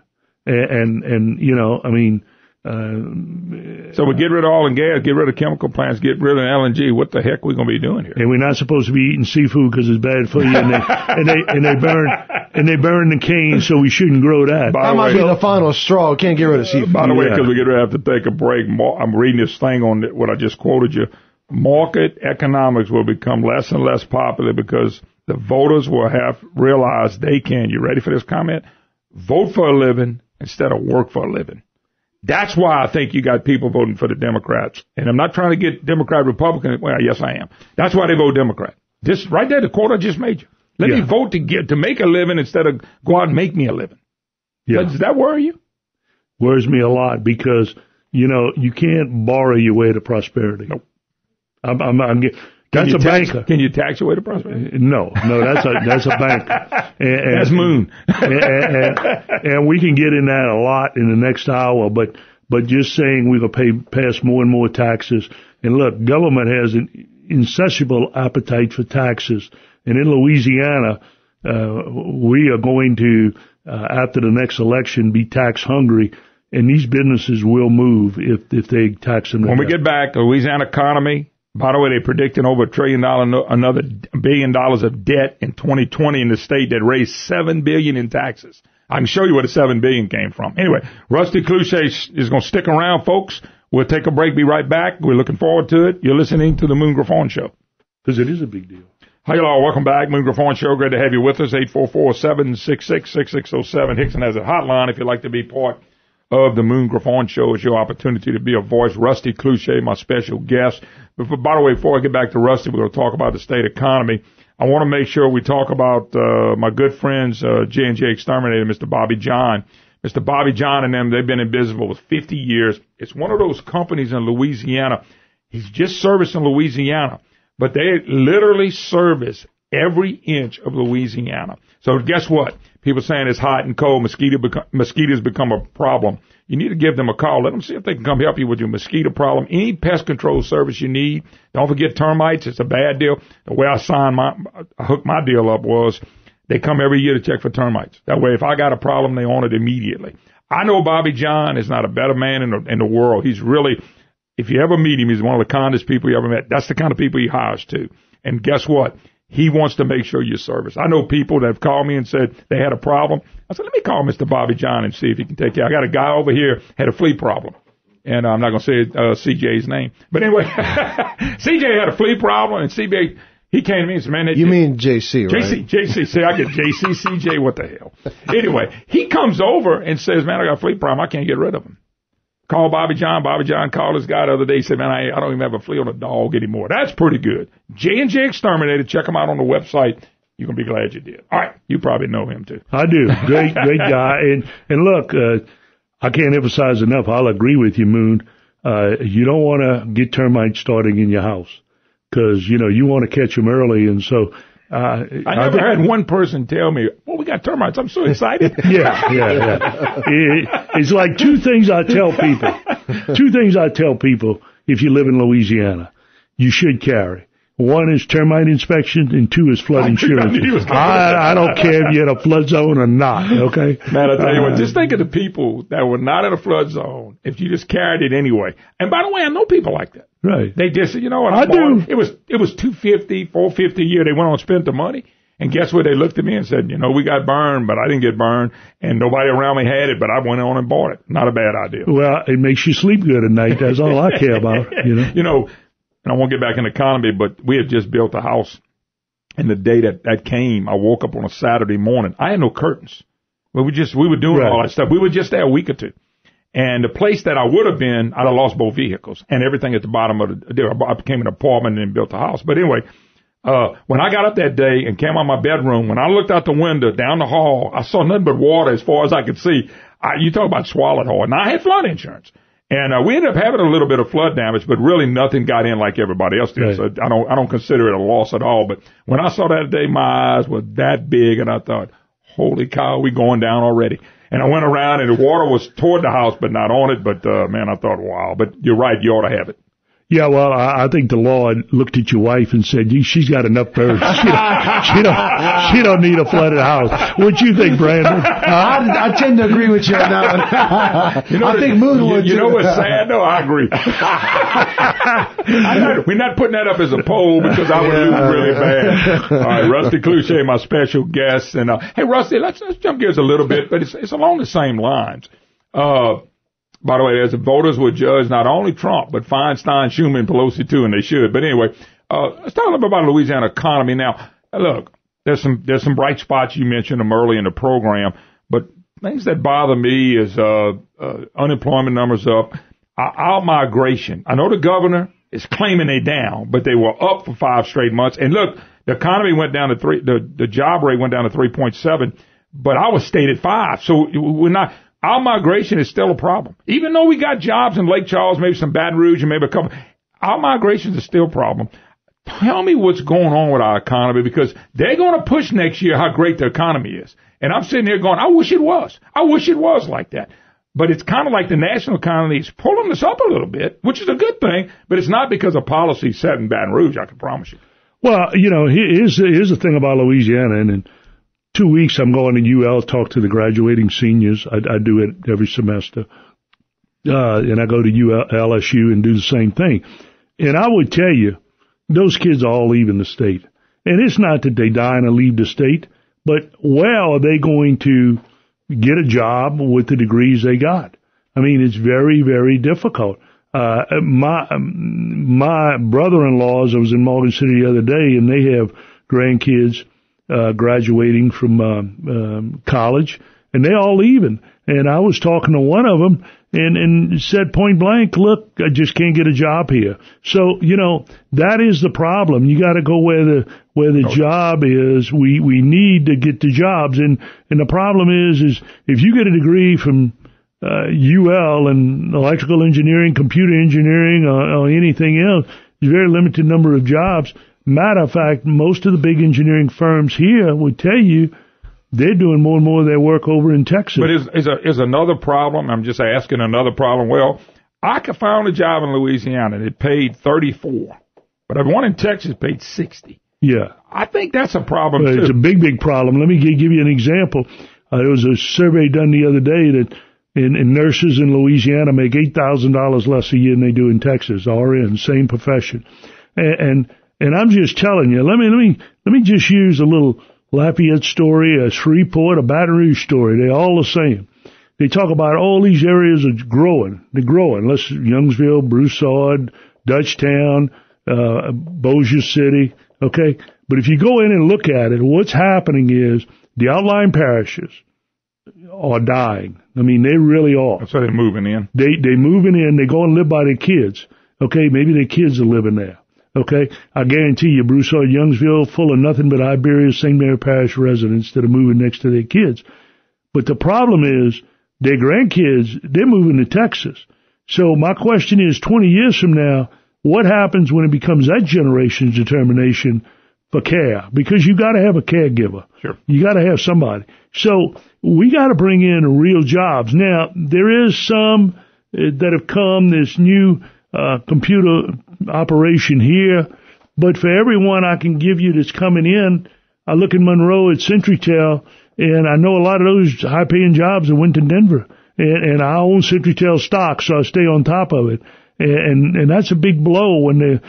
So we get rid of oil and gas, get rid of chemical plants, get rid of LNG. What the heck are we going to be doing here? And we're not supposed to be eating seafood because it's bad for you. And they burn the cane, so we shouldn't grow that. That might be the final straw. Can't get rid of seafood. By the way, because we're going to have to take a break. I'm reading this thing on what I just quoted you. Market economics will become less and less popular because the voters will have realized they can. You ready for this comment? Vote for a living instead of work for a living. That's why I think you got people voting for the Democrats. And I'm not trying to get Democrat, Republican. Well, yes, I am. That's why they vote Democrat. This right there, the quote I just made you. Let me vote to make a living instead of go out and make me a living. Yeah. Does that worry you? Worries me a lot because, you can't borrow your way to prosperity. Nope. That's a banker. Can you tax your way to prosperity? No, that's a banker. And, that's Moon. and we can get in that a lot in the next hour, but just saying we're going to pass more and more taxes. And look, government has an insatiable appetite for taxes. And in Louisiana, we are going to, after the next election, be tax hungry. And these businesses will move if they tax them. When we get back, the Louisiana economy, by the way, they're predicting over $1 trillion, another $1 billion of debt in 2020 in the state that raised $7 billion in taxes. I can show you where the $7 billion came from. Anyway, Rusty Cloutier is going to stick around, folks. We'll take a break, be right back. We're looking forward to it. You're listening to the Moon Griffon Show. Because it is a big deal. Hi, y'all. Welcome back. Moon Griffon Show. Great to have you with us. 844-766-6607. Hickson has a hotline if you'd like to be part of the Moon Griffon Show. It's your opportunity to be a voice. Rusty Cloutier, my special guest. But by the way, before I get back to Rusty, we're going to talk about the state economy. I want to make sure we talk about my good friends, J&J Exterminator, Mr. Bobby John. Mr. Bobby John and them, they've been in business for 50 years. It's one of those companies in Louisiana. He's just servicing Louisiana, but they literally service every inch of Louisiana. So guess what? People saying it's hot and cold. Mosquitoes become a problem. You need to give them a call. Let them see if they can come help you with your mosquito problem. Any pest control service you need. Don't forget termites. It's a bad deal. The way I hooked my deal up was they come every year to check for termites. That way, if I got a problem, they own it immediately. I know Bobby John is not a better man in the world. He's really, if you ever meet him, he's one of the kindest people you ever met. That's the kind of people he hires too. And guess what? He wants to make sure you service. I know people that have called me and said they had a problem. I said, let me call Mr. Bobby John and see if he can take care. I got a guy over here had a flea problem. And I'm not going to say CJ's name. But anyway, CJ had a flea problem, and CJ, he came to me and said, man. You mean JC, right? JC. See, I get JC, CJ, what the hell? Anyway, he comes over and says, man, I got a flea problem. I can't get rid of him. Call Bobby John. Bobby John called this guy the other day. He said, man, I don't even have a flea on a dog anymore. That's pretty good. J&J Exterminator. Check him out on the website. You're going to be glad you did. All right. You probably know him, too. I do. Great guy. And look, I can't emphasize enough. I'll agree with you, Moon. You don't want to get termites starting in your house because, you want to catch them early. And so I never had one person tell me, well, we got termites. I'm so excited. Yeah. It's like two things I tell people if you live in Louisiana, you should carry. One is termite inspection, and two is flood insurance. I don't care if you're in a flood zone or not, okay? Man, I tell you what, just think of the people that were not in a flood zone if you just carried it anyway. And by the way, I know people like that. Right. They just said, you know what? I do. It was $250, $450 a year. They went on and spent the money. And guess what? They looked at me and said, we got burned, but I didn't get burned. And nobody around me had it, but I went on and bought it. Not a bad idea. Well, it makes you sleep good at night. That's all I care about, And I won't get back in the economy, but we had just built a house. And the day that came, I woke up on a Saturday morning. I had no curtains. We were doing all that stuff. We were just there a week or two. And the place that I would have been, I'd have lost both vehicles and everything at the bottom of I became an apartment and built a house. But anyway, when I got up that day and came out of my bedroom, when I looked out the window down the hall, I saw nothing but water as far as I could see. You talk about swallowed hard. And I had flood insurance. And we ended up having a little bit of flood damage, but really nothing got in like everybody else did. Right. So I don't consider it a loss at all. But when I saw that day, my eyes were that big, and I thought, holy cow, we going down already. And I went around, and the water was toward the house, but not on it. But, man, I thought, wow. But you're right, you ought to have it. Yeah, well, I think the Lord looked at your wife and said, she's got enough birds. She don't need a flooded house. What do you think, Brandon? I tend to agree with you on that one. I think Moon would. You know what's sad? No, I agree. We're not putting that up as a poll because I would lose really bad. All right, Rusty Cloutier, my special guest. And hey, Rusty, let's jump gears a little bit, but it's along the same lines. By the way, as the voters would judge not only Trump, but Feinstein, Schumer, Pelosi too, and they should. But anyway, let's talk a little bit about the Louisiana economy now. Look, there's some bright spots. You mentioned them early in the program, but things that bother me is unemployment numbers up, our migration. I know the governor is claiming they down, but they were up for 5 straight months. And look, the economy went down to the job rate went down to 3.7, but I was stayed at 5. So we're not. Our migration is still a problem. Even though we got jobs in Lake Charles, maybe some Baton Rouge, and maybe a couple, our migration is still a problem. Tell me what's going on with our economy, because they're going to push next year how great the economy is. And I'm sitting there going, I wish it was. I wish it was like that. But it's kind of like the national economy is pulling us up a little bit, which is a good thing, but it's not because of policy set in Baton Rouge, I can promise you. Well, here's the thing about Louisiana, and in 2 weeks I'm going to UL, talk to the graduating seniors. I do it every semester. And I go to LSU and do the same thing. And I would tell you, those kids are all leaving the state. And it's not that they die and leave the state, but are they going to get a job with the degrees they got? I mean, it's very, very difficult. My brother-in-laws, I was in Morgan City the other day, and they have grandkids graduating from college, and they're all leaving. And I was talking to one of them, and said point blank, look, I just can't get a job here. So, that is the problem. You got to go where the job is. We need to get the jobs. And the problem is if you get a degree from UL in electrical engineering, computer engineering, or anything else, there's a very limited number of jobs. Matter of fact, most of the big engineering firms here would tell you they're doing more and more of their work over in Texas. But is another problem, I'm just asking another problem. Well, I found a job in Louisiana and it paid $34, but one in Texas paid $60. Yeah. I think that's a problem, too. It's a big, big problem. Let me give you an example. There was a survey done the other day that in nurses in Louisiana make $8,000 less a year than they do in Texas, RN, same profession. And I'm just telling you, let me just use a little Lafayette story, a Shreveport, a Baton Rouge story. They're all the same. They talk about all these areas are growing. They're growing. Youngsville, Broussard, Dutchtown, Bossier City. Okay. But if you go in and look at it, what's happening is the outlying parishes are dying. I mean, they really are. So they're moving in. They're moving in. They go and live by their kids. Okay. Maybe their kids are living there. Okay, I guarantee you, Broussard, Youngsville, full of nothing but Iberia, St. Mary Parish residents that are moving next to their kids. But the problem is, their grandkids, they're moving to Texas. So my question is, 20 years from now, what happens when it becomes that generation's determination for care? Because you got to have a caregiver. Sure. You got to have somebody. So we got to bring in real jobs. Now, there is some that have come, this new computer operation here, but for everyone I can give you that's coming in, I look in Monroe at CenturyTel, and I know a lot of those high-paying jobs that went to Denver, and I own CenturyTel stock, so I stay on top of it, and that's a big blow when they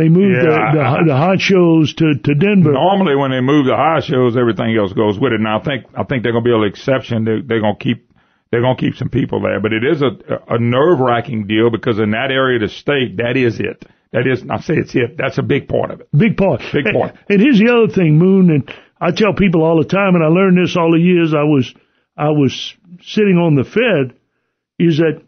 move the hot shows to Denver. Normally, when they move the hot shows, everything else goes with it. Now, I think they're going to be an exception. They're going to keep some people there, but it is a nerve-wracking deal because in that area of the state, that is it. That is, I say it's it. That's a big part of it. Big part. Big part. And here's the other thing, Moon, and I tell people all the time, and I learned this all the years I was sitting on the Fed, is that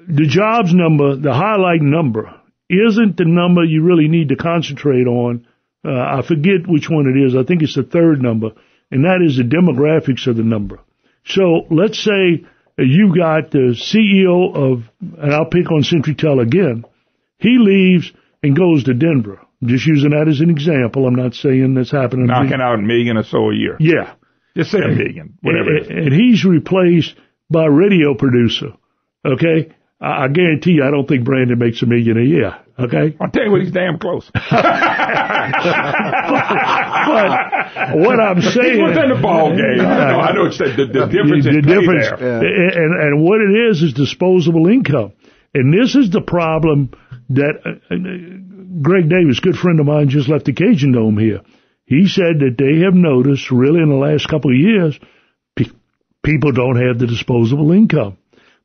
the jobs number, the highlight number, isn't the number you really need to concentrate on. I forget which one it is. I think it's the third number, and that is the demographics of the number. So let's say you got the CEO of, and I'll pick on CenturyTel again, he leaves and goes to Denver. I'm just using that as an example. I'm not saying that's happening. Knocking out $1 million or so a year. Yeah. Just say $1 million, whatever it is. And he's replaced by a radio producer. Okay? I guarantee you, I don't think Brandon makes $1 million a year. Okay? I'll tell you what, he's damn close. But what I'm saying, he's within the ball game. I know it's the difference in pay there. Yeah. And what it is disposable income. And this is the problem that Greg Davis, good friend of mine, just left the Cajun Dome here. He said that they have noticed, really in the last couple of years, people don't have the disposable income.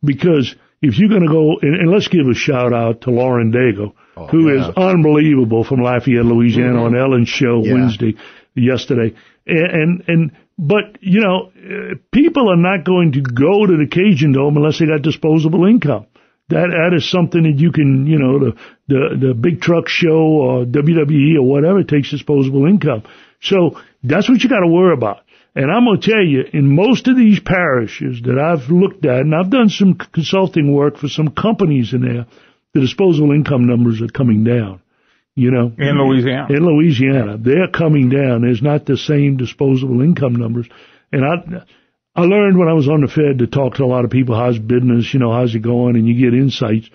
Because if you're going to go, and let's give a shout out to Lauren Daigle, who is unbelievable from Lafayette, Louisiana, on Ellen's show yesterday. But, you know, people are not going to go to the Cajun Dome unless they got disposable income. That is something that you can, you know, the big truck show or WWE or whatever takes disposable income. So that's what you got to worry about. And I'm going to tell you, in most of these parishes that I've looked at, and I've done some consulting work for some companies in there, the disposable income numbers are coming down. you know. In Louisiana. In Louisiana. They're coming down. There's not the same disposable income numbers. And I learned when I was on the Fed to talk to a lot of people, how's business, you know, how's it going, and you get insights.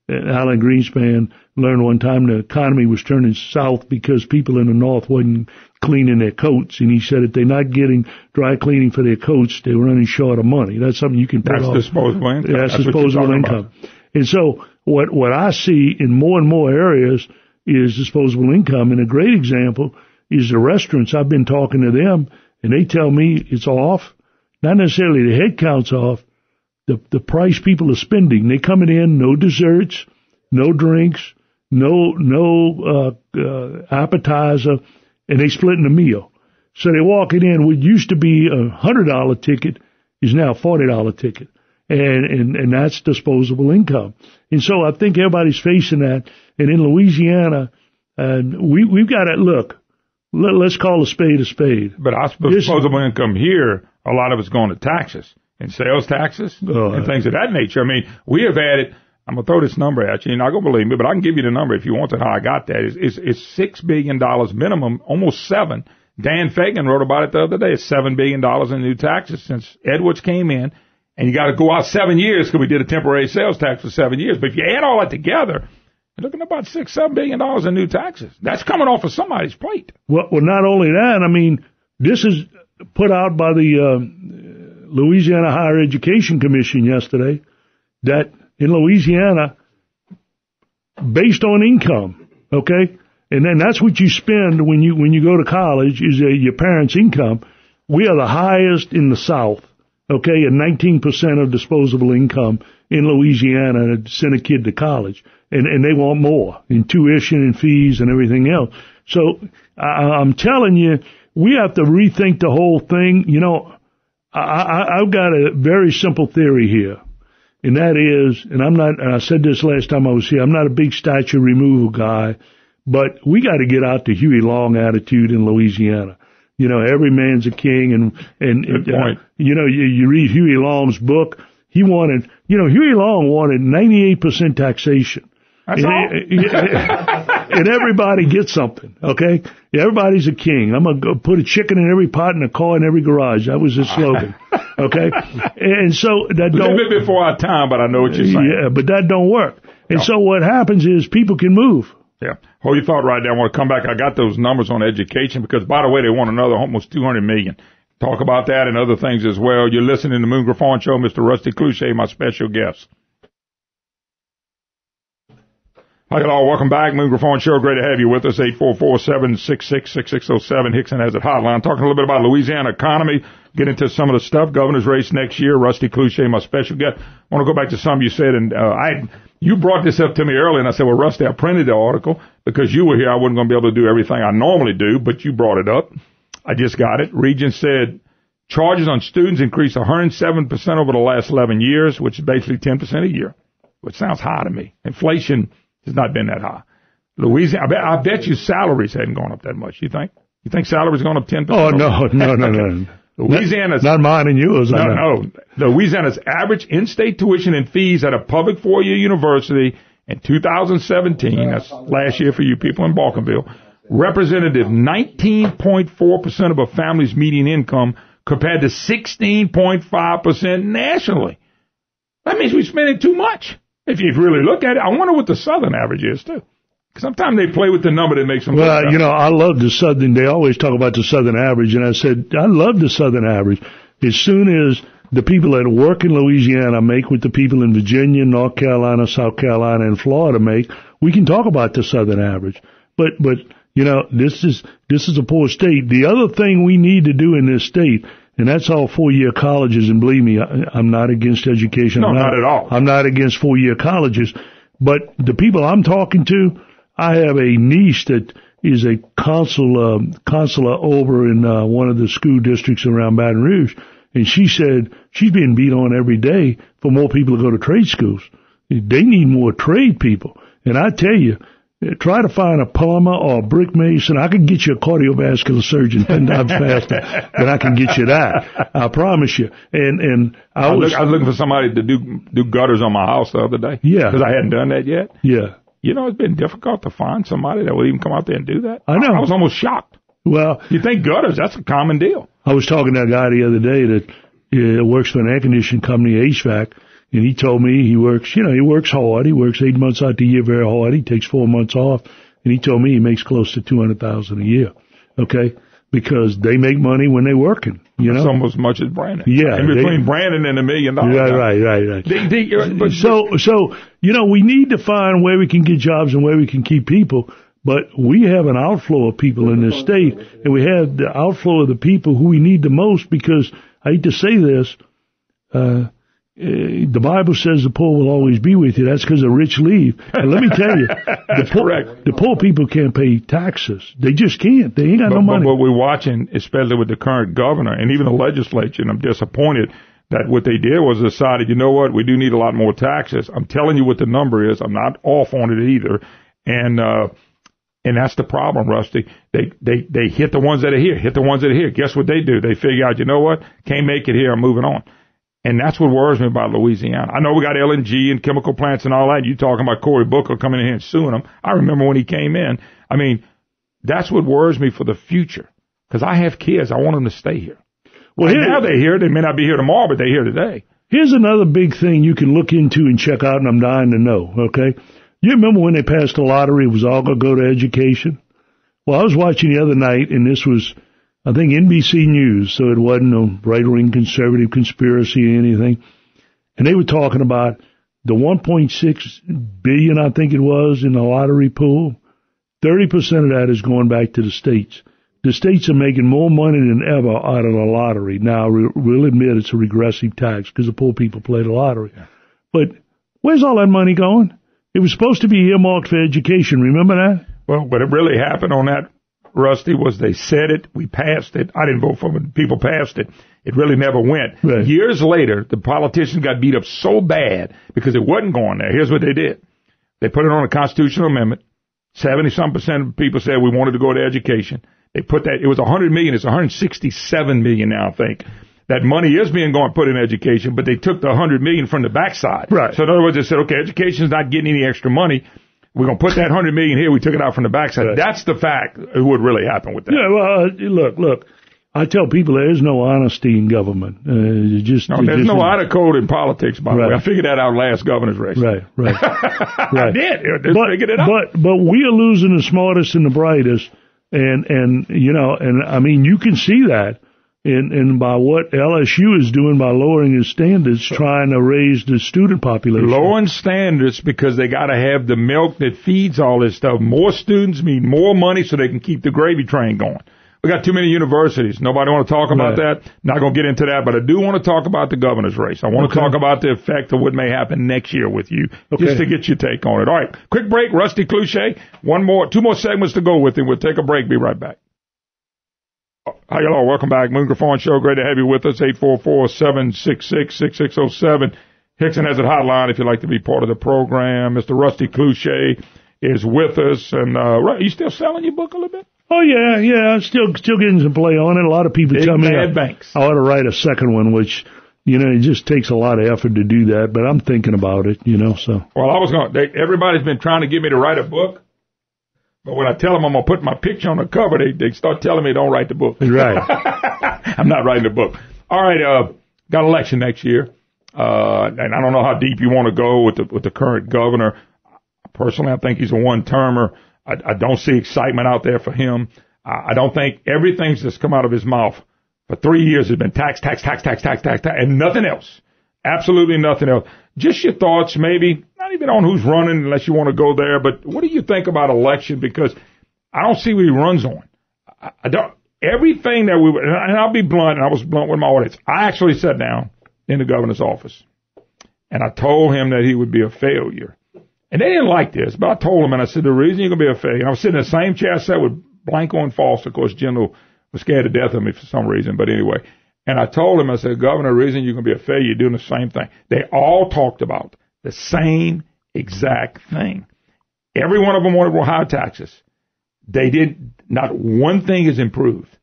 Alan Greenspan learned one time the economy was turning south because people in the North wasn't cleaning their coats, and he said if they're not getting dry cleaning for their coats, they're running short of money. That's something you can put off. That's disposable income. That's disposable income. And so what I see in more and more areas is disposable income, and a great example is the restaurants. I've been talking to them, and they tell me it's off. Not necessarily the head count's off, the price people are spending. They coming in, no desserts, no drinks, no appetizer, and they splitting the meal. So they walking in, what used to be $100 ticket is now a $40 ticket. And that's disposable income. And so I think everybody's facing that. And in Louisiana, we've got to look. Let's call a spade a spade. But our disposable income here, a lot of it's going to taxes and sales taxes and things of that nature. I mean, we have added, I'm going to throw this number at you. You're not going to believe me, but I can give you the number if you want to, how I got that. It's $6 billion minimum, almost $7 billion. Dan Fagan wrote about it the other day. It's $7 billion in new taxes since Edwards came in. And you got to go out 7 years because we did a temporary sales tax for 7 years. But if you add all that together, you're looking at about $6-7 billion in new taxes. That's coming off of somebody's plate. Well, not only that, I mean, this is put out by the Louisiana Higher Education Commission yesterday that in Louisiana, based on income, okay, and then that's what you spend when you go to college is your parents' income. We are the highest in the South, okay, at 19% of disposable income in Louisiana to send a kid to college. And they want more in tuition and fees and everything else. So I'm telling you, we have to rethink the whole thing. You know, I've got a very simple theory here, and that is, and I said this last time I was here, I'm not a big statue removal guy, but we got to get out the Huey Long attitude in Louisiana. You know, every man's a king, and you know, you read Huey Long's book. Huey Long wanted 98% taxation. That's all. And everybody gets something, okay? Everybody's a king. I'm going to go put a chicken in every pot and a car in every garage. That was his slogan, okay? And so that don't... A little bit before our time, but I know what you're saying. Yeah, but that don't work. And so what happens is people can move. Yeah. Hold your thought right there. I want to come back. I got those numbers on education because, by the way, they want another almost $200 million. Talk about that and other things as well. You're listening to the Moon Griffon Show. Mr. Rusty Cloutier, my special guest. Hi, hello. Welcome back. Moon Griffon Show. Great to have you with us. 844-766-6607. Hickson has it hotline. Talking a little bit about Louisiana economy. Get into some of the stuff. Governor's race next year. Rusty Cloutier, my special guest. I want to go back to something you said, and you brought this up to me earlier, and I said, well, Rusty, I printed the article because you were here. I wasn't going to be able to do everything I normally do, but you brought it up. I just got it. Regent said charges on students increased 107% over the last 11 years, which is basically 10% a year, which sounds high to me. Inflation has not been that high. Louisiana, I bet you salaries hadn't gone up that much. You think? You think salaries gone up 10%? Oh, no. Louisiana's not mine and yours. No. Louisiana's average in-state tuition and fees at a public four-year university in 2017, that's last year for you people in Balkanville, representative 19.4% of a family's median income compared to 16.5% nationally. That means we're spending too much. If you really look at it, I wonder what the Southern average is, too. Because sometimes they play with the number that makes them look better. You know, I love the Southern. They always talk about the Southern average, and I said, I love the Southern average. As soon as the people that work in Louisiana make what the people in Virginia, North Carolina, South Carolina, and Florida make, we can talk about the Southern average. But you know, this is a poor state. The other thing we need to do in this state, and that's all four-year colleges, and believe me, I'm not against education. No, not at all. I'm not against four-year colleges. But the people I'm talking to, I have a niece that is a consular over in one of the school districts around Baton Rouge, and she said she's being beat on every day for more people to go to trade schools. They need more trade people. And I tell you, try to find a plumber or a brick mason. I can get you a cardiovascular surgeon 10 times faster than I can get you that. I promise you. And I was looking for somebody to do gutters on my house the other day. Yeah. Because I hadn't done that yet. Yeah. it's been difficult to find somebody that would even come out there and do that. I know. I was almost shocked. Well, you think gutters, that's a common deal. I was talking to a guy the other day that works for an air conditioning company, HVAC, and he told me he works hard. He works 8 months out the year very hard. He takes 4 months off, and he told me he makes close to $200,000 a year. Okay? Because they make money when they're working, It's almost as much as Brandon. Yeah. In between Brandon and $1 million. Right. So, we need to find where we can get jobs and where we can keep people, but we have an outflow of people in this state, and we have the outflow of the people who we need the most because, I hate to say this, the Bible says the poor will always be with you. That's because the rich leave. And let me tell you, the poor people can't pay taxes. They just can't. They ain't got no money. But what we're watching, especially with the current governor and even the legislature, and I'm disappointed that what they did was decided, you know what, we do need a lot more taxes. I'm telling you what the number is. I'm not off on it either. And that's the problem, Rusty. They hit the ones that are here, Guess what they do? They figure out, you know what, can't make it here, I'm moving on. And that's what worries me about Louisiana. I know we got LNG and chemical plants and all that. You talking about Cory Booker coming in here and suing them. I remember when he came in. I mean, that's what worries me for the future. Because I have kids. I want them to stay here. Well, now they're here. They may not be here tomorrow, but they're here today. Here's another big thing you can look into and check out, and I'm dying to know, okay? You remember when they passed the lottery, it was all going to go to education? Well, I was watching the other night, and this was, I think, NBC News, so it wasn't a right-wing conservative conspiracy or anything. And they were talking about the $1.6 billion, I think it was, in the lottery pool. 30% of that is going back to the states. The states are making more money than ever out of the lottery. Now, we'll admit it's a regressive tax because the poor people play the lottery. Yeah. But where's all that money going? It was supposed to be earmarked for education. Remember that? Well, what it really happened on that, Rusty, was they said it, we passed it. I didn't vote for it, people passed it. It really never went. Right. Years later, the politicians got beat up so bad because it wasn't going there. Here's what they did. They put it on a constitutional amendment. 70-some% of people said we wanted to go to education. They put that, it was $100 million, it's $167 million now, I think. That money is being put in education, but they took the $100 million from the backside. Right. So in other words, they said, okay, education's not getting any extra money. We're going to put that $100 million here. We took it out from the backside. Right. That's the fact of what really happened with that. Yeah, well, look. I tell people there is no honesty in government. There's no honor code in politics, by the way. I figured that out last governor's race. Right. I did. Figured it out. But we are losing the smartest and the brightest, and I mean, you can see that. And by what LSU is doing by lowering its standards, trying to raise the student population. Lowering standards because they got to have the milk that feeds all this stuff. More students mean more money so they can keep the gravy train going. We got too many universities. Nobody want to talk about that. Not going to get into that, but I do want to talk about the governor's race. I want to talk about the effect of what may happen next year with you, just to get your take on it. All right, quick break. Rusty Cloutier. Two more segments to go with, and we'll take a break. Be right back. Hi, hello. Welcome back. Moon Griffon Show. Great to have you with us. 844-766-6607. Hickson has a hotline if you'd like to be part of the program. Mr. Rusty Cloutier is with us. And, you still selling your book a little bit? Oh, yeah. Still getting some play on it. A lot of people tell me I ought to write a second one, which, it just takes a lot of effort to do that. But I'm thinking about it, so. Well, everybody's been trying to get me to write a book. But when I tell them I'm going to put my picture on the cover, they start telling me don't write the book. Right. I'm not writing the book. All right, got election next year. And I don't know how deep you want to go with the current governor. Personally, I think he's a one-termer. I don't see excitement out there for him. I don't think everything that's come out of his mouth for 3 years has been tax, and nothing else. Absolutely nothing else. Just your thoughts, maybe, not even on who's running unless you want to go there, but what do you think about election? Because I don't see what he runs on. I don't, everything that and I'll be blunt, and I was blunt with my audience. I actually sat down in the governor's office, and I told him that he would be a failure. And they didn't like this, but I told him, and I said, the reason you're going to be a failure, and I was sitting in the same chair I sat with Blanco and Foster. Of course, General was scared to death of me for some reason, but anyway. And I told him, I said, Governor, the reason you're going to be a failure, you're doing the same thing. They all talked about the same exact thing. Every one of them wanted higher taxes. They did, not one thing is improved.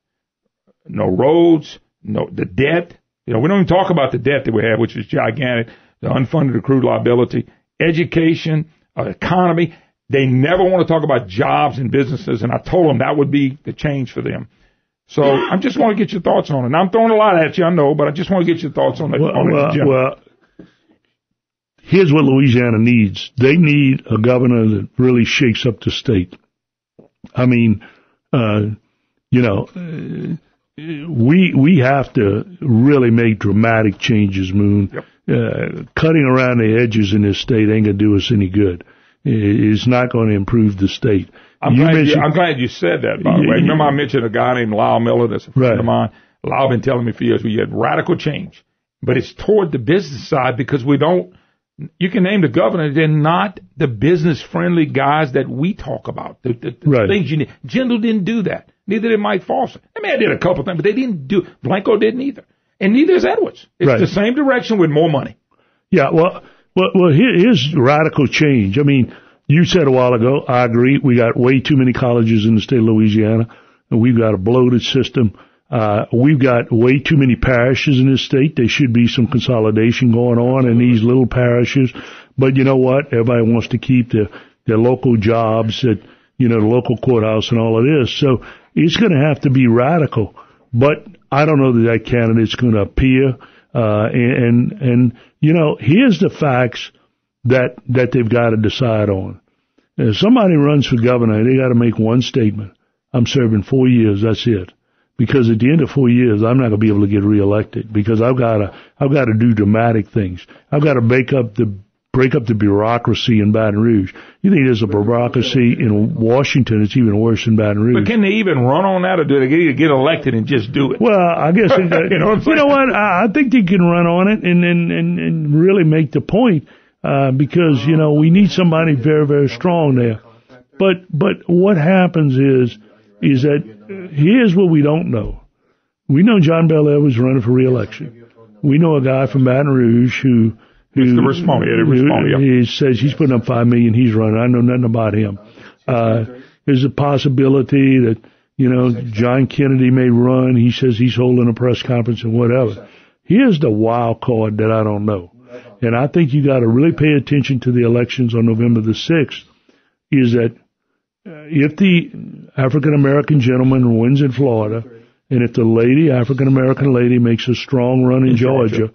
No roads, the debt. We don't even talk about the debt that we have, which is gigantic, the unfunded accrued liability, education, economy. They never want to talk about jobs and businesses, and I told them that would be the change for them. So I just want to get your thoughts on it. And I'm throwing a lot at you, I know, but I just want to get your thoughts on it. Well, here's what Louisiana needs. They need a governor that really shakes up the state. I mean, we have to really make dramatic changes, Moon. Yep. Cutting around the edges in this state ain't going to do us any good. It's not going to improve the state. I'm glad you said that, by the way. Remember I mentioned a guy named Lyle Miller that's a friend of mine. Lyle been telling me for years we get radical change. But it's toward the business side because you can name the governor, they're not the business-friendly guys that we talk about. The things you need. Jindal didn't do that. Neither did Mike Foster. I mean, I did a couple things, but they didn't do. Blanco didn't either. And neither is Edwards. It's the same direction with more money. Yeah, well, here's radical change. I mean, you said a while ago, I agree, we got way too many colleges in the state of Louisiana, and we've got a bloated system. We've got way too many parishes in this state. There should be some consolidation going on in these little parishes. But you know what? Everybody wants to keep their local jobs at, the local courthouse and all of this. So it's going to have to be radical. But I don't know that candidate's going to appear. And here's the facts that they've got to decide on. If somebody runs for governor, they got to make one statement. I'm serving 4 years. That's it. Because at the end of 4 years, I'm not going to be able to get reelected because I've got to do dramatic things. I've got to break up the bureaucracy in Baton Rouge. You think there's a bureaucracy in Washington that's even worse than Baton Rouge? But can they even run on that, or do they get elected and just do it? Well, I guess you know what? I think they can run on it and really make the point because we need somebody very, very strong there. But what happens is that here's what we don't know. We know John Bel Edwards running for re-election. We know a guy from Baton Rouge who he says he's putting up $5 million. He's running. I know nothing about him. There's a possibility that John Kennedy may run. He says he's holding a press conference and whatever. Here's the wild card that I don't know, and I think you got to really pay attention to the elections on November the 6th. Is that if the African-American gentleman wins in Florida, and if the African-American lady makes a strong run in Georgia,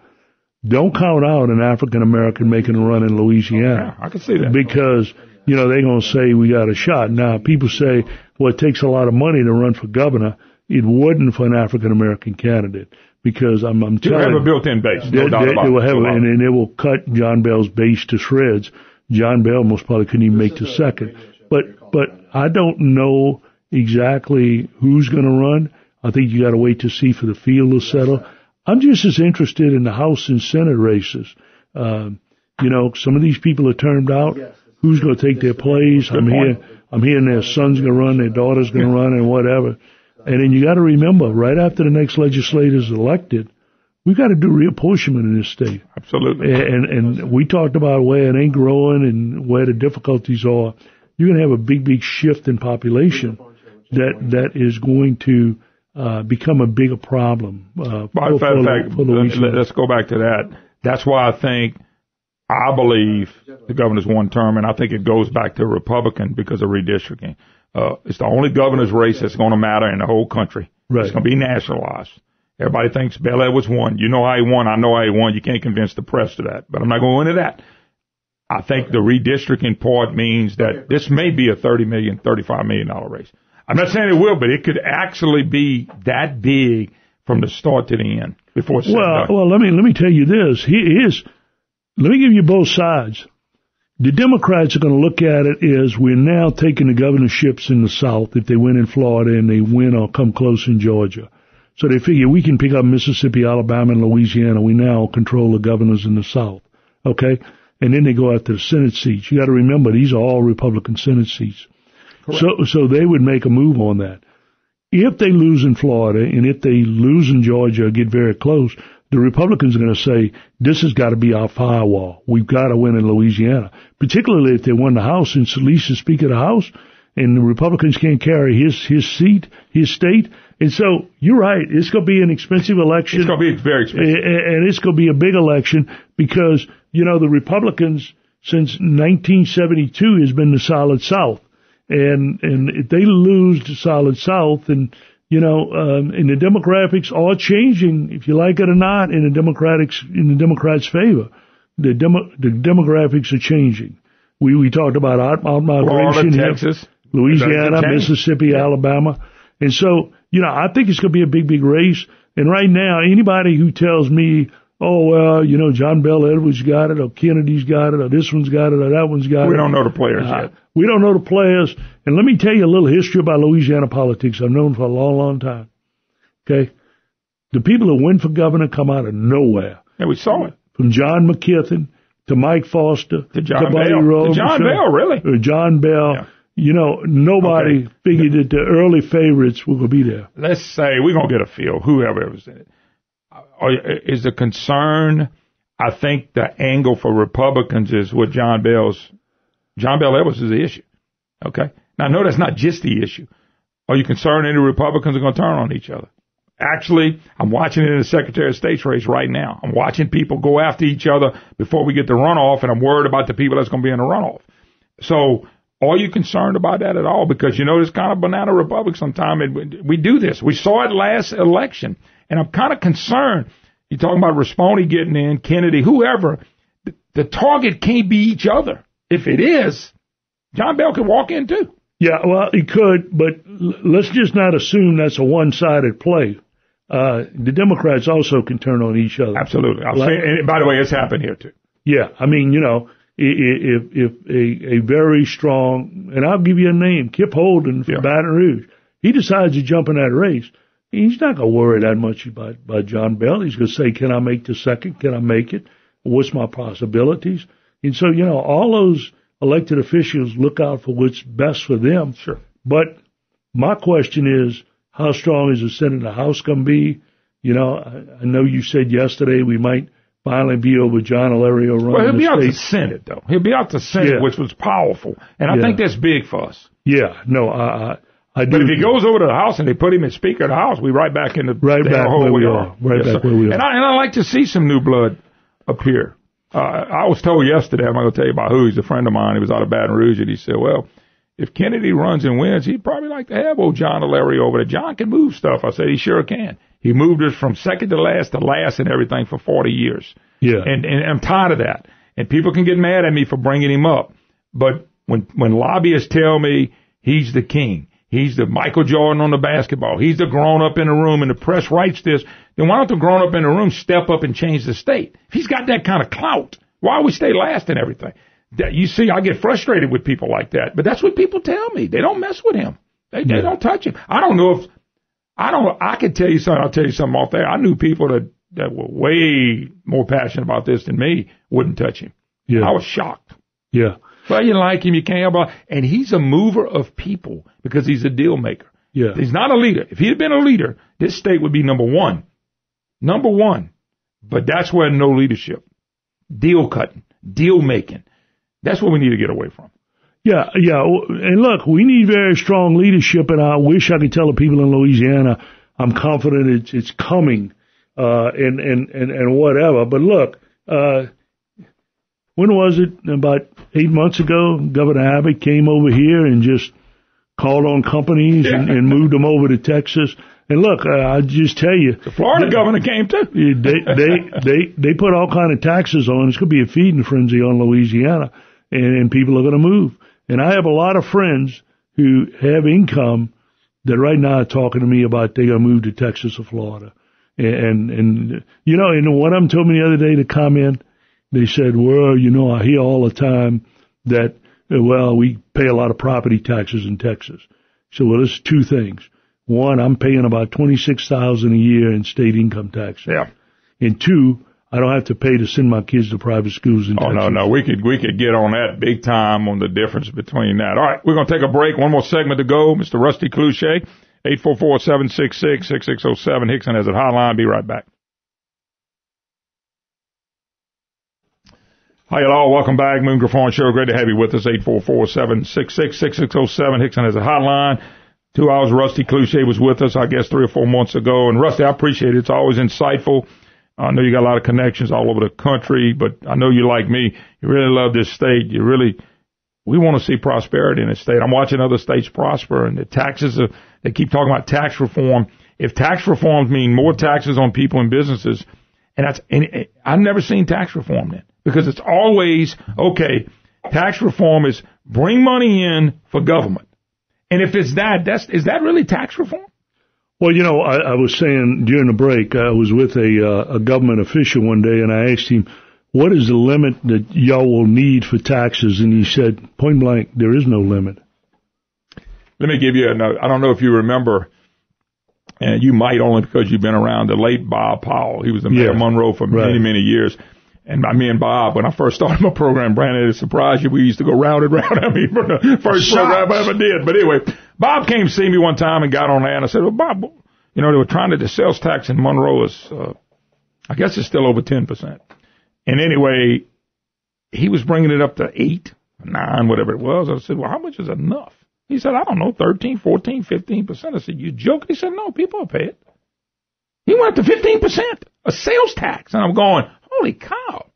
don't count out an African-American making a run in Louisiana. Yeah, I can see that. Because, they're going to say we got a shot. Now, people say, well, it takes a lot of money to run for governor. It wouldn't for an African-American candidate. Because I'm telling you. They have a built-in base. No doubt about it. And it will cut John Bell's base to shreds. John Bell most probably couldn't even make the second. But I don't know exactly who's going to run. I think you got to wait to see for the field to settle. I'm just as interested in the House and Senate races. Some of these people are termed out. Who's going to take their place? I'm hearing their son's going to run, their daughter's going to run, and whatever. And then you got to remember, right after the next legislator is elected, we've got to do reapportionment in this state. Absolutely. And we talked about where it ain't growing and where the difficulties are. You're going to have a big shift in population that is going to become a bigger problem. For let's go back to that. That's why I believe the governor's one term, and I think it goes back to Republican because of redistricting. It's the only governor's race that's going to matter in the whole country. Right. It's going to be nationalized. Everybody thinks Bel Edwards won. You know how he won. I know how he won. You can't convince the press to that. But I'm not going into that. I think the redistricting part means that this may be a $30 million, $35 million race. I'm not saying it will, but it could actually be that big from the start to the end before it's done. Well, let me tell you this. Let me give you both sides. The Democrats are going to look at it as we're now taking the governorships in the South if they win in Florida and they win or come close in Georgia. So they figure we can pick up Mississippi, Alabama, and Louisiana. We now control the governors in the South. Okay? And then they go after the Senate seats. You got to remember, these are all Republican Senate seats. Correct. So they would make a move on that. If they lose in Florida and if they lose in Georgia or get very close, the Republicans are going to say, this has got to be our firewall. We've got to win in Louisiana, particularly if they won the House and Solis is Speaker of the House and the Republicans can't carry his seat, his state. And so you're right. It's going to be an expensive election. It's going to be very expensive. And it's going to be a big election because, the Republicans since 1972 has been the Solid South. And if they lose the Solid South, and and the demographics are changing, if you like it or not, in the Democrats' favor. The demographics are changing. We talked about out-migration, Florida, Texas, Louisiana, Mississippi, Alabama. And so, I think it's going to be a big, big race. And right now, anybody who tells me, oh, well, John Bell Edwards got it, or Kennedy's got it, or this one's got it, or that one's got it. We don't know the players yet. We don't know the players. And let me tell you a little history about Louisiana politics I've known for a long, long time. Okay? The people that win for governor come out of nowhere. And we saw it. From John McKithen to Mike Foster to John Buddy Bell. Rowe, To John Bell, really? John Bell. Yeah. Nobody figured that the early favorites were going to be there. Let's say we're going to get a feel, whoever was in it. Is the concern, I think the angle for Republicans is what John Bell Edwards is the issue. Okay? Now, no, that's not just the issue. Are you concerned any Republicans are going to turn on each other? Actually, I'm watching it in the Secretary of State's race right now. I'm watching people go after each other before we get the runoff, and I'm worried about the people that's going to be in the runoff. So, are you concerned about that at all? Because, it's kind of banana republic sometimes, and we do this. We saw it last election, and I'm kind of concerned. You're talking about Risponi getting in, Kennedy, whoever. The target can't be each other. If it is, John Bell could walk in too. Yeah, well, he could, but let's just not assume that's a one-sided play. The Democrats also can turn on each other. Absolutely. And by the way, it's happened here too. Yeah, I mean, if a very strong, and I'll give you a name, Kip Holden from Baton Rouge, he decides to jump in that race, he's not going to worry that much about John Bell. He's going to say, can I make the second? Can I make it? What's my possibilities? And so, all those elected officials look out for what's best for them. Sure. But my question is, how strong is the Senate and the House going to be? I know you said yesterday we might finally be over John Alario running. Well, he'll be out the Senate, though. He'll be out the Senate, which was powerful. And I think that's big for us. Yeah, no, I do. But if he goes over to the House and they put him as Speaker of the House, we right back in the where we are. Right back where we are. And I like to see some new blood appear. I was told yesterday, I'm not going to tell you about who, he's a friend of mine, he was out of Baton Rouge, and he said, well, if Kennedy runs and wins, he'd probably like to have old John Alario over there. John can move stuff. I said, he sure can. He moved us from second to last and everything for 40 years. Yeah. And I'm tired of that. And people can get mad at me for bringing him up. But when lobbyists tell me he's the king, he's the Michael Jordan on the basketball, he's the grown-up in the room, and the press writes this, then why don't the grown-up in the room step up and change the state? If he's got that kind of clout, why would we stay last and everything? You see, I get frustrated with people like that, but that's what people tell me. They don't mess with him. They don't touch him. I could tell you something. I'll tell you something off there. I knew people that were way more passionate about this than me wouldn't touch him. Yeah. I was shocked. Yeah. Well, you like him, you can't help it. And he's a mover of people because he's a deal maker. Yeah. He's not a leader. If he had been a leader, this state would be number one. Number one. But that's where no leadership. Deal cutting. Deal making. That's what we need to get away from. Yeah. And look, we need very strong leadership, and I wish I could tell the people in Louisiana I'm confident it's coming, and whatever. But look, when was it? About 8 months ago, Governor Abbott came over here and just called on companies and moved them over to Texas. And look, I'll just tell you, the Florida governor came too. They put all kind of taxes on. It's going to be a feeding frenzy on Louisiana, and people are going to move. And I have a lot of friends who have income that right now are talking to me about they're going to move to Texas or Florida. And one of them told me the other day to comment. They said, well, I hear all the time that, we pay a lot of property taxes in Texas. So, there's two things. One, I'm paying about $26,000 a year in state income tax. Yeah. And two, I don't have to pay to send my kids to private schools in Texas. Oh, no. We could get on that big time on the difference between that. All right. We're going to take a break. One more segment to go. Mr. Rusty Cloutier, 844-766-6607. Hickson has a hotline. Be right back. Hi, y'all. Welcome back. Moon Griffon Show. Great to have you with us. 844-766-6607. Hickson has a hotline. 2 hours. Rusty Cloutier was with us, I guess, 3 or 4 months ago. And Rusty, I appreciate it. It's always insightful. I know you got a lot of connections all over the country, but I know you like me. You really love this state. We want to see prosperity in this state. I'm watching other states prosper, and the taxes they keep talking about tax reform. If tax reforms mean more taxes on people and businesses, and I've never seen tax reform then, because it's always, okay, tax reform is bring money in for government. And if it's is that really tax reform? Well, I was saying during the break, I was with a government official one day, and I asked him, what is the limit that y'all will need for taxes? And he said, point blank, there is no limit. Let me give you a note. I don't know if you remember, and you might only because you've been around, the late Bob Powell. He was the mayor of Monroe for many, many years. And me and Bob, when I first started my program, Brandon, it surprised you, we used to go round and round. I mean, from the first program I ever did. But anyway, Bob came to see me one time and got on there, and I said, well, Bob, they were trying to, the sales tax in Monroe is, I guess it's still over 10%. And anyway, he was bringing it up to 8, 9, whatever it was. I said, well, how much is enough? He said, I don't know, 13, 14, 15%. I said, you joking? He said, no, people will pay it. He went up to 15%, a sales tax. And I'm going, holy cow.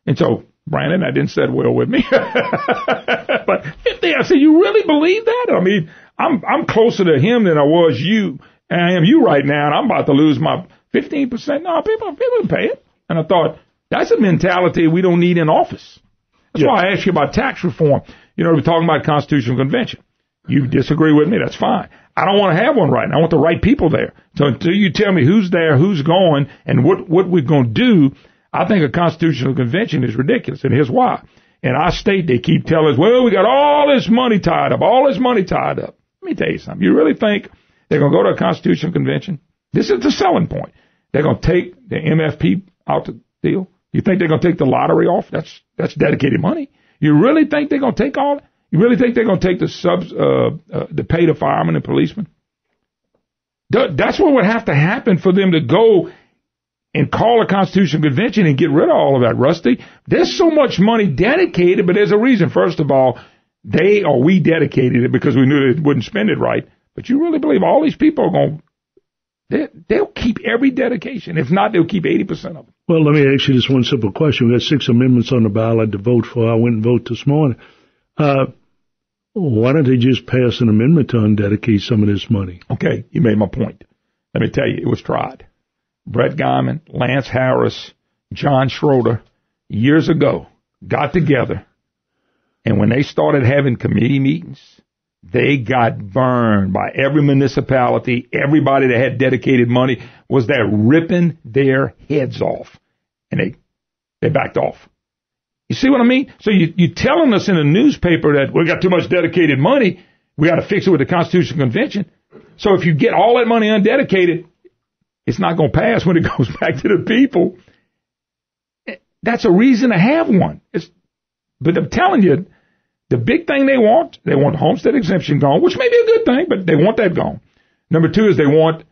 And so, Brandon, that didn't sit well with me. But 50, I said, you really believe that? I mean, I'm closer to him than I was you, and I am you right now, and I'm about to lose my 15%. No, people pay it. And I thought, that's a mentality we don't need in office. That's why I asked you about tax reform. We're talking about Constitutional Convention. You disagree with me, that's fine. I don't want to have one right now. I want the right people there. So until you tell me who's there, who's going, and what we're going to do, I think a Constitutional Convention is ridiculous, and here's why. In our state, they keep telling us, well, we got all this money tied up. Let me tell you something. You really think they're going to go to a Constitutional Convention? This is the selling point. They're going to take the MFP out the deal? You think they're going to take the lottery off? That's dedicated money. You really think they're going to take all? You really think they're going to take the pay to firemen and policemen? That's what would have to happen for them to go and call a Constitutional Convention and get rid of all of that, Rusty. There's so much money dedicated, but there's a reason. First of all, we dedicated it because we knew they wouldn't spend it right. But you really believe all these people are going to, they'll keep every dedication. If not, they'll keep 80% of them. Well, let me ask you this one simple question. We got 6 amendments on the ballot to vote for. I went and voted this morning. Why don't they just pass an amendment to undedicate some of this money? Okay, you made my point. Let me tell you, it was tried. Brett Guyman, Lance Harris, John Schroeder, years ago, got together, and when they started having committee meetings, they got burned by every municipality. Everybody that had dedicated money was there ripping their heads off, and they backed off. You see what I mean? So you're telling us in a newspaper that we got too much dedicated money, we got to fix it with the Constitutional Convention. So if you get all that money undedicated, it's not going to pass when it goes back to the people. That's a reason to have one. But I'm telling you, the big thing they want the homestead exemption gone, which may be a good thing, but they want that gone. Number 2 is they want,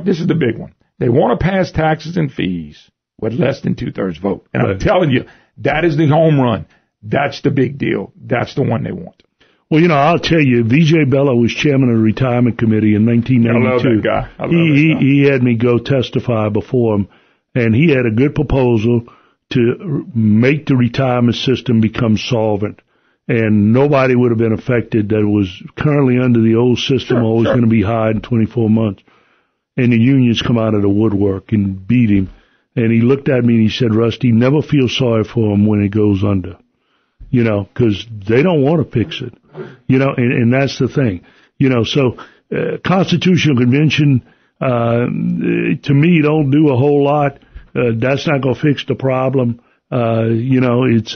this is the big one, they want to pass taxes and fees with less than 2/3 vote. And I'm telling you, that is the home run. That's the big deal. That's the one they want. Well, I'll tell you, V.J. Bello was chairman of the retirement committee in 1992. I love that guy. He had me go testify before him, and he had a good proposal to make the retirement system become solvent. And nobody would have been affected that was currently under the old system, always going to be high in 24 months. And the unions come out of the woodwork and beat him. And he looked at me and he said, Rusty, never feel sorry for him when it goes under. Because they don't want to fix it. And that's the thing. So Constitutional Convention, to me, don't do a whole lot. That's not going to fix the problem. It's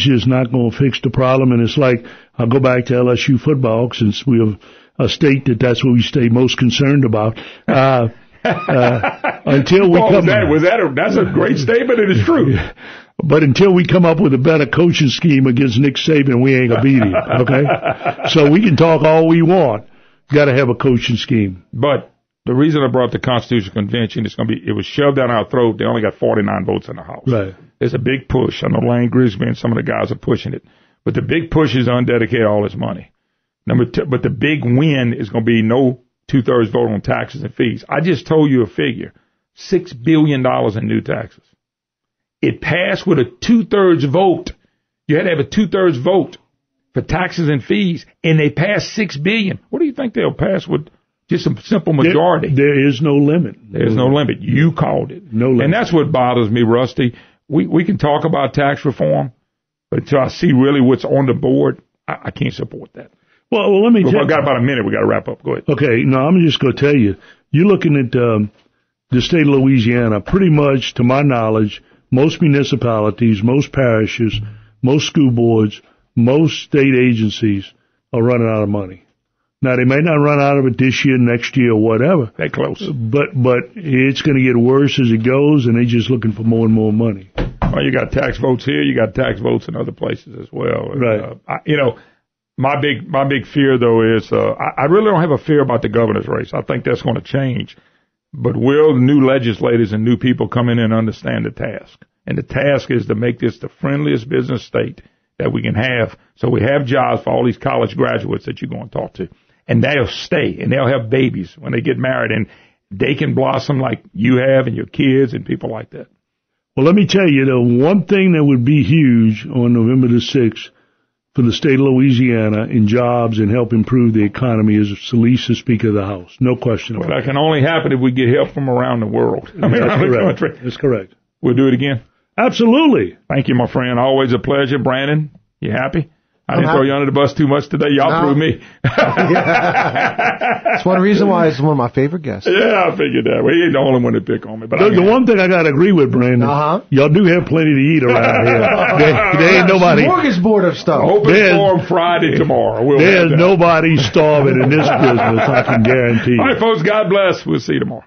just not going to fix the problem. And it's like, I'll go back to LSU football since we have a state that's what we stay most concerned about. Until we that's a great statement, and it's true. But until we come up with a better coaching scheme against Nick Saban, we ain't gonna beat him. Okay, so we can talk all we want. Got to have a coaching scheme. But the reason I brought the Constitutional Convention is it was shoved down our throat. They only got 49 votes in the House. Right. There's a big push. I know Lane Grisby and some of the guys are pushing it, but the big push is to undedicate all this money. Number 2, but the big win is going to be no 2/3 vote on taxes and fees. I just told you a figure. $6 billion in new taxes. It passed with a 2/3 vote. You had to have a 2/3 vote for taxes and fees, and they passed $6 billion. What do you think they'll pass with just a simple majority? There is no limit. There's no limit. You called it. No limit. And that's what bothers me, Rusty. We can talk about tax reform, but until I see really what's on the board, I can't support that. Well, let me tell you. We've got about a minute. We got to wrap up. Go ahead. Okay. No, I'm just going to tell you. You're looking at the state of Louisiana. Pretty much, to my knowledge, most municipalities, most parishes, most school boards, most state agencies are running out of money. Now, they may not run out of it this year, next year, or whatever. They're close. But it's going to get worse as it goes, and they're just looking for more and more money. Well, you got tax votes here. You got tax votes in other places as well. Right. My big fear, though, is I really don't have a fear about the governor's race. I think that's going to change. But will the new legislators and new people come in and understand the task? And the task is to make this the friendliest business state that we can have, so we have jobs for all these college graduates that you're going to talk to. And they'll stay, and they'll have babies when they get married, and they can blossom like you have and your kids and people like that. Well, let me tell you, the one thing that would be huge on November the 6th for the state of Louisiana in jobs and help improve the economy is Solis the Speaker of the House. No question about it. Well, that can only happen if we get help from around the world. That's correct. That's correct. We'll do it again. Absolutely. Thank you, my friend. Always a pleasure. Brandon, you happy? I didn't throw you under the bus too much today. Y'all threw me. That's one reason why he's one of my favorite guests. Yeah, I figured that. Well, he ain't the only one to pick on me. But the one thing I got to agree with, Brandon, y'all do have plenty to eat around here. There ain't nobody. Smorgasbord of stuff. Open forum Friday tomorrow. There's nobody starving in this business, I can guarantee you. All right, folks, God bless. We'll see you tomorrow.